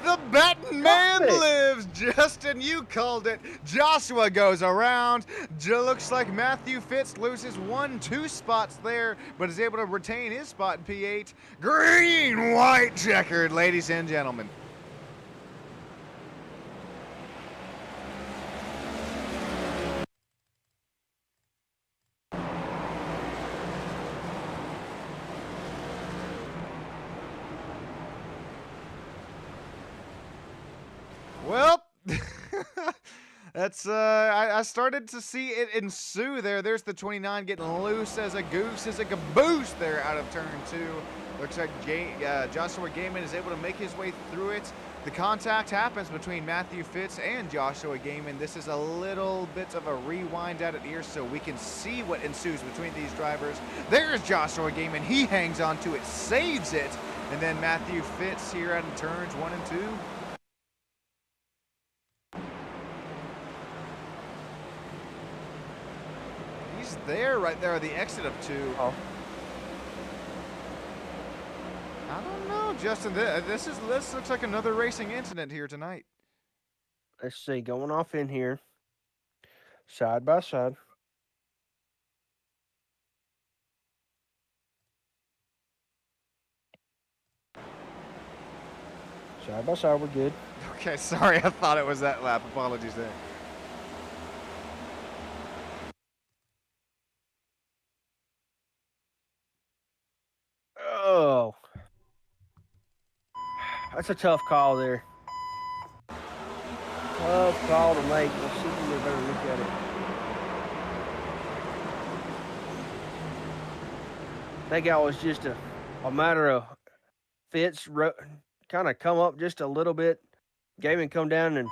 The betting man lives, Justin. You called it. Joshua goes around. Looks like Matthew Fitz loses 1-2 spots there, but is able to retain his spot in P8. Green, white checkered, ladies and gentlemen. That's I started to see it ensue there. There's the 29 getting loose as a goose, as a caboose there out of turn 2. Looks like Joshua Gaiman is able to make his way through it. The contact happens between Matthew Fitz and Joshua Gaiman. This is a little bit of a rewind at it here so we can see what ensues between these drivers. There's Joshua Gaiman. He hangs on to it, saves it. And then Matthew Fitz here out in turns 1 and 2. He's there, right there at the exit of 2. Oh. I don't know, Justin. This looks like another racing incident here tonight. Let's see, going off in here, side by side. Side by side, we're good. Okay, sorry, I thought it was that lap. Apologies there. Oh. That's a tough call there. Tough call to make. Let's see if we better look at it. I think that was just a matter of Fitz kind of come up just a little bit. Gaiman come down and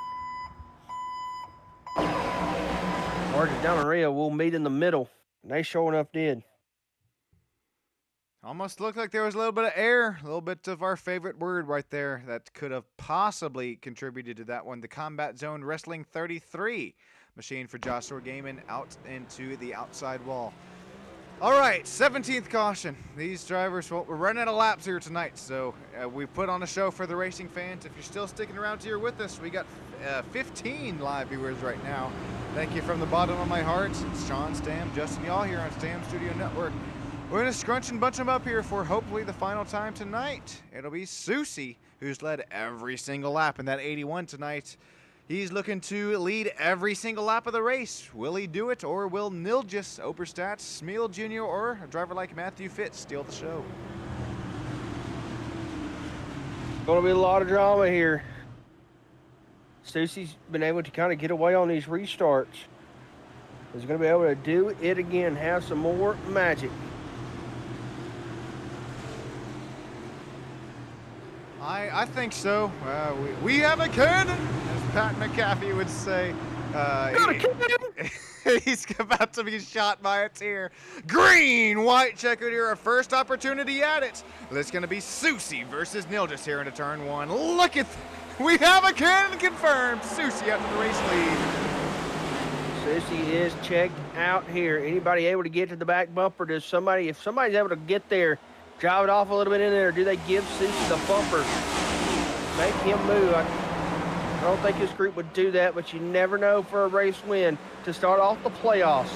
margin down in Rio. We'll meet in the middle. And they sure enough did. Almost looked like there was a little bit of air, a little bit of our favorite word right there that could have possibly contributed to that one. The Combat Zone Wrestling 33 machine for Joshua Gaiman out into the outside wall. All right, 17th caution. These drivers, well, we're running out of laps here tonight, so we put on a show for the racing fans. If you're still sticking around here with us, we got 15 live viewers right now. Thank you from the bottom of my heart. It's Sean, Stam, Justin, y'all here on Stam Studio Network. We're going to scrunch and bunch them up here for hopefully the final time tonight. It'll be Susie, who's led every single lap in that 81 tonight. He's looking to lead every single lap of the race. Will he do it, or will Nilgis, Oberstadt, Smeal Jr., or a driver like Matthew Fitz steal the show? Going to be a lot of drama here. Susie's been able to kind of get away on these restarts. He's going to be able to do it again, have some more magic. I think so. We have a cannon, as Pat McAfee would say. He's about to be shot by a tear. Green, white checkered here, our first opportunity at it. It's going to be Susie versus Nilgis here into turn 1. Look at, we have a cannon confirmed. Susie out to the race lead. Susie is checked out here. Anybody able to get to the back bumper? Does somebody, if somebody's able to get there, drive it off a little bit in there, or do they give Susie the bumper? Make him move. I don't think his group would do that, but you never know for a race win to start off the playoffs.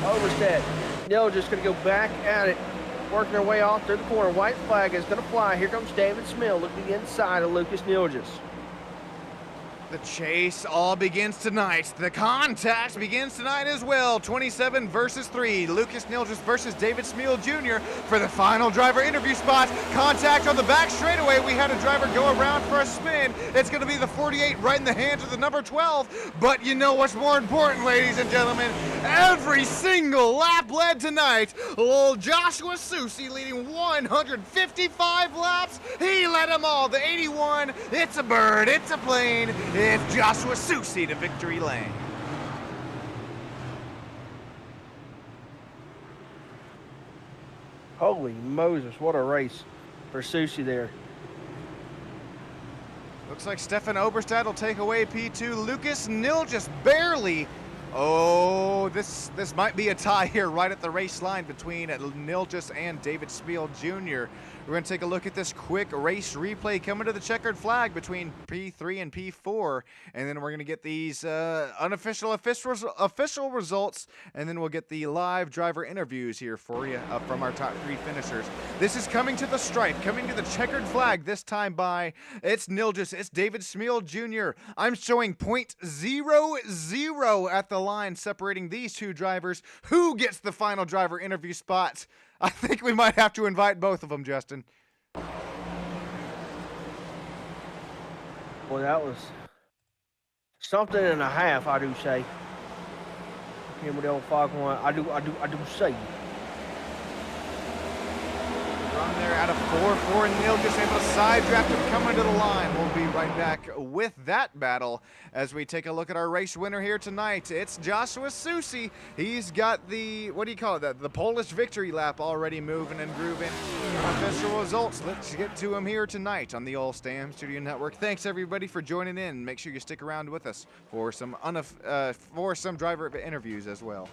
Overstead. Nil just going to go back at it, working their way off through the corner. White flag is going to fly. Here comes David Smill looking inside of Lucas Nilgis. The chase all begins tonight. The contact begins tonight as well. 27 versus 3. Lucas Nilgis versus David Smeal Jr. for the final driver interview spot. Contact on the back straightaway. We had a driver go around for a spin. It's going to be the 48 right in the hands of the number 12. But you know what's more important, ladies and gentlemen? Every single lap led tonight. Old Joshua Susie leading 155 laps. He led them all. The 81. It's a bird. It's a plane. It's Joshua Susie to victory lane. Holy Moses, what a race for Susie there. Looks like Stefan Oberstadt will take away P2. Lucas Nilgis barely. Oh, this might be a tie here right at the race line between Nilgis and David Smeal Jr. We're going to take a look at this quick race replay coming to the checkered flag between P3 and P4, and then we're going to get these unofficial official results, and then we'll get the live driver interviews here for you from our top 3 finishers. This is coming to the stripe, coming to the checkered flag this time by, it's Nilgis, it's David Smeal Jr. I'm showing .00 at the line separating these two drivers. Who gets the final driver interview spot? I think we might have to invite both of them, Justin. Boy, that was something and a half, I do say. Him with the old Foghorn, I do say. Run there out of 4 and Neil just able to side draft him coming to the line. We'll be right back with that battle as we take a look at our race winner here tonight. It's Joshua Susi. He's got the, what do you call it, the Polish victory lap already moving and grooving. Official results, let's get to him here tonight on the All Stam Studio Network. Thanks everybody for joining in. Make sure you stick around with us for some driver interviews as well.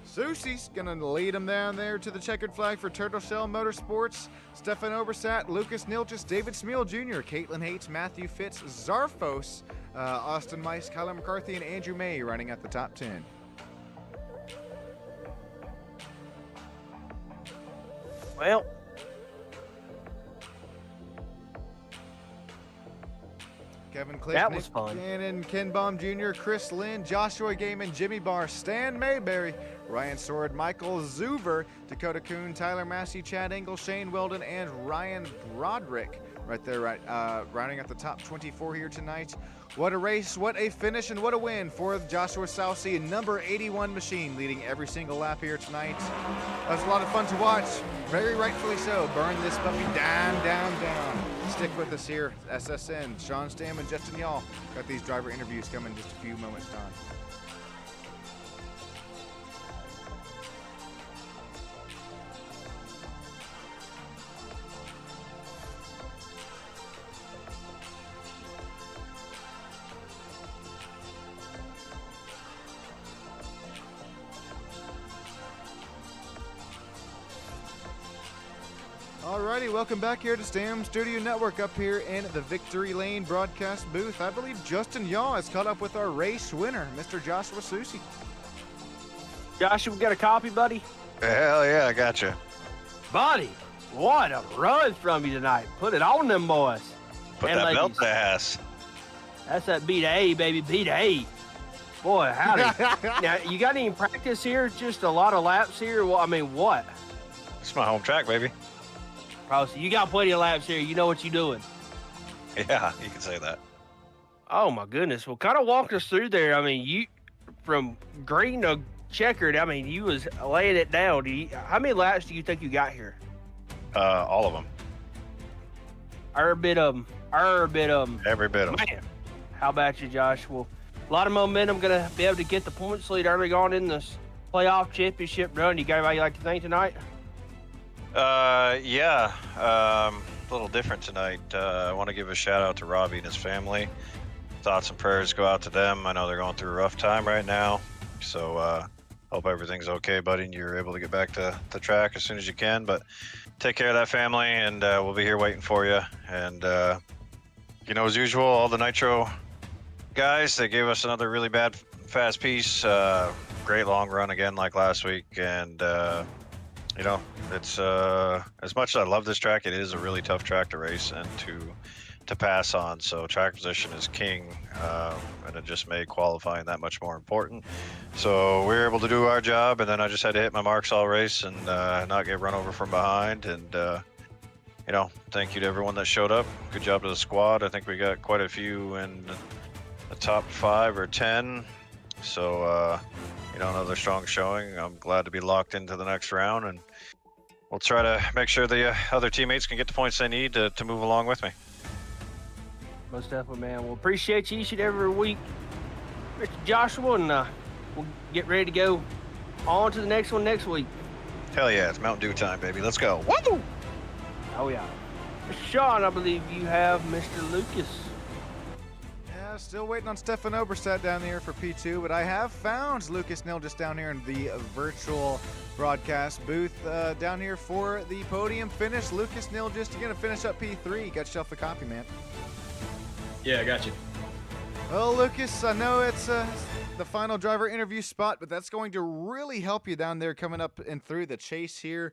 Susi's gonna lead him down there to the checkered flag for Turtle Shell Motorsports. Stefan Obersat, Lucas Nilchus, David Smeal Jr., Caitlin Hates, Matthew Fitz, Zarfos, Austin Mice, Kyler McCarthy, and Andrew May running at the top 10. Well, Kevin Cliff, that Nick was fun. Gannon, Ken Baum Jr., Chris Lynn, Joshua Gaiman, Jimmy Barr, Stan Mayberry, Ryan Sword, Michael Zuver, Dakota Kuhn, Tyler Massey, Chad Engel, Shane Weldon, and Ryan Broderick. Right there, rounding at the top 24 here tonight. What a race, what a finish, and what a win for Joshua Soucy, number 81 machine, leading every single lap here tonight. That was a lot of fun to watch, very rightfully so. Burn this puppy down, down, down. Stick with us here, SSN, Sean Stam and Justin Y'all. Got these driver interviews coming in just a few moments' time. Alrighty, welcome back here to Stam Studio Network up here in the Victory Lane broadcast booth. I believe Justin Yaw has caught up with our race winner, Mr. Joshua Susi. Joshua, we got a copy, buddy? Hell yeah, I got you. Buddy, what a run from you tonight. Put it on them boys. Put And that ladies. belt to ass. That's that B to A, baby, B to A. Boy, howdy. Now, you got any practice here? Just a lot of laps here? Well, I mean, what? It's my home track, baby. Probably, you got plenty of laps here. You know what you're doing. Yeah, you can say that. Oh, my goodness. Well, kind of walk us through there. I mean, you from green to checkered, I mean, you was laying it down. How many laps do you think you got here? All of them. Every bit of them. Every bit of them. Man, how about you, Josh? Well, a lot of momentum. Going to be able to get the points lead early on in this playoff championship run. You got anybody you like to thank tonight? Yeah. A little different tonight. I want to give a shout out to Robbie and his family. Thoughts and prayers go out to them. I know they're going through a rough time right now. So, hope everything's okay, buddy, and you're able to get back to the track as soon as you can. But take care of that family, and we'll be here waiting for you. And, as usual, all the Nitro guys, they gave us another really bad fast piece. Great long run again like last week. And, it's as much as I love this track, it is a really tough track to race and to pass on. So track position is king, and it just made qualifying that much more important. So we were able to do our job, and then I just had to hit my marks all race and not get run over from behind. And thank you to everyone that showed up. Good job to the squad. I think we got quite a few in the top 5 or 10. So another strong showing. I'm glad to be locked into the next round, and we'll try to make sure the other teammates can get the points they need to move along with me. Most definitely, man. We'll appreciate you each and every week, Mr. Joshua, and we'll get ready to go on to the next one next week. Hell yeah, it's Mountain Dew time, baby. Let's go. Woo! Oh, yeah. Mr. Sean, I believe you have Mr. Lucas. Yeah, still waiting on Stefan Obersat down here for P2, but I have found Lucas Nil just down here in the virtual broadcast booth down here for the podium finish. Lucas Nil just going to finish up P3. Got yourself a copy, man. Yeah, I got you. Well, Lucas, I know it's the final driver interview spot, but that's going to really help you down there coming up and through the chase here.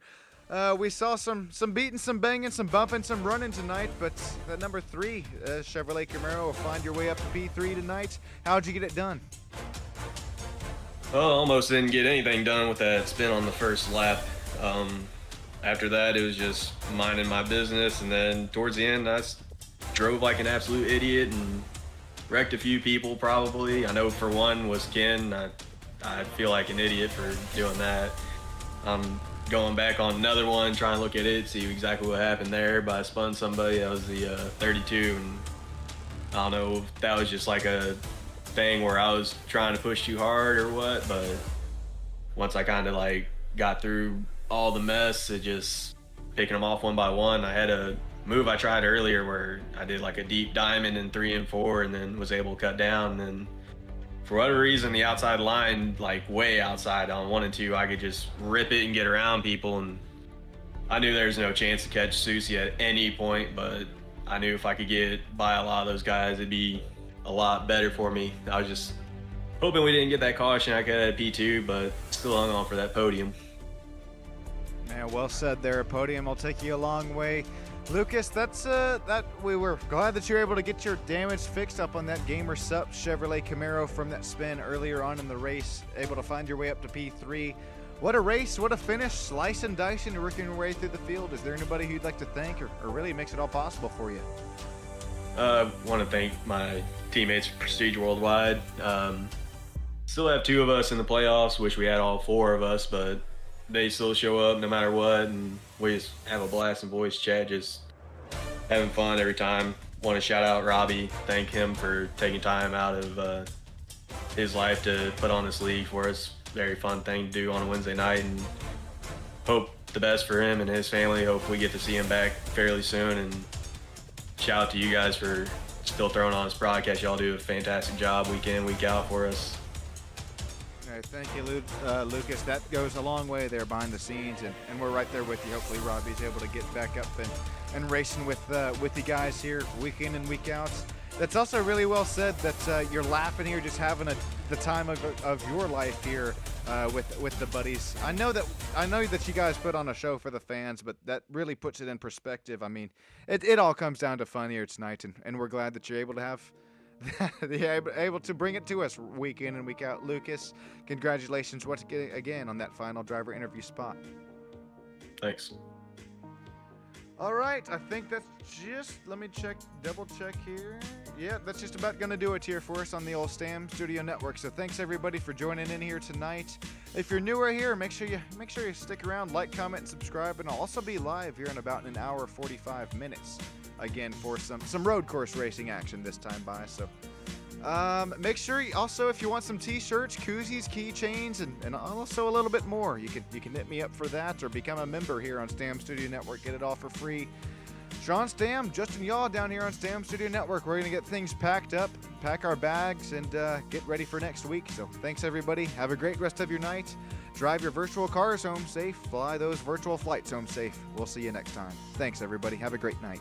We saw some beating, some banging, some bumping, some running tonight, but that number 3, Chevrolet Camaro, will find your way up to P3 tonight. How'd you get it done? Well, almost didn't get anything done with that spin on the first lap. After that, it was just minding my business, and then towards the end, drove like an absolute idiot and wrecked a few people probably. I know for one was Ken. I feel like an idiot for doing that. I'm going back on another one, trying to look at it, see exactly what happened there, but I spun somebody. That was the 32, and I don't know if that was just like a thing where I was trying to push too hard or what, but once I kind of like got through all the mess, it just picking them off one by one. I had a move I tried earlier where I did like a deep diamond in 3 and 4 and then was able to cut down, and then for whatever reason the outside line, like way outside on 1 and 2, I could just rip it and get around people, and I knew there was no chance to catch Susie at any point, but I knew if I could get by a lot of those guys, it'd be a lot better for me. I was just hoping we didn't get that caution. I could have had P2, but still hung on for that podium. Man, well said there. A podium will take you a long way. Lucas, we were glad that you were able to get your damage fixed up on that Gamer Sup Chevrolet Camaro from that spin earlier on in the race, able to find your way up to P3. What a race, what a finish, slice and dice and working your way through the field. Is there anybody who you'd like to thank or really makes it all possible for you? I want to thank my teammates at Prestige Worldwide. Still have 2 of us in the playoffs. Wish we had all 4 of us, but they still show up no matter what, and we just have a blast and voice chat, just having fun every time. Want to shout out Robbie, thank him for taking time out of his life to put on this league for us. Very fun thing to do on a Wednesday night, and hope the best for him and his family. Hope we get to see him back fairly soon, and shout out to you guys for still throwing on this broadcast. Y'all do a fantastic job week in, week out for us. All right, thank you, Lucas. That goes a long way there behind the scenes, and we're right there with you. Hopefully Robbie's able to get back up and racing with you guys here week in and week out. That's also really well said that you're laughing here, just having the time of your life here with the buddies. I know that you guys put on a show for the fans, but that really puts it in perspective. I mean, it all comes down to fun here tonight, and we're glad that you're able to have able to bring it to us week in and week out. Lucas, congratulations once again on that final driver interview spot. Thanks. All right, I think that's just, let me double check here. Yeah, that's just about going to do it here for us on the old Stam Studio Network. So thanks everybody for joining in here tonight. If you're newer here, make sure you stick around, like, comment, and subscribe, and I'll also be live here in about an hour 45 minutes. Again, for some road course racing action this time by. So make sure also, if you want some t-shirts, koozies, keychains, and also a little bit more, you can hit me up for that, or become a member here on Stam Studio Network. Get it all for free. Sean Stam, Justin Yaw down here on Stam Studio Network. We're gonna get things packed up, pack our bags, and get ready for next week. So thanks everybody. Have a great rest of your night. Drive your virtual cars home safe. Fly those virtual flights home safe. We'll see you next time. Thanks everybody. Have a great night.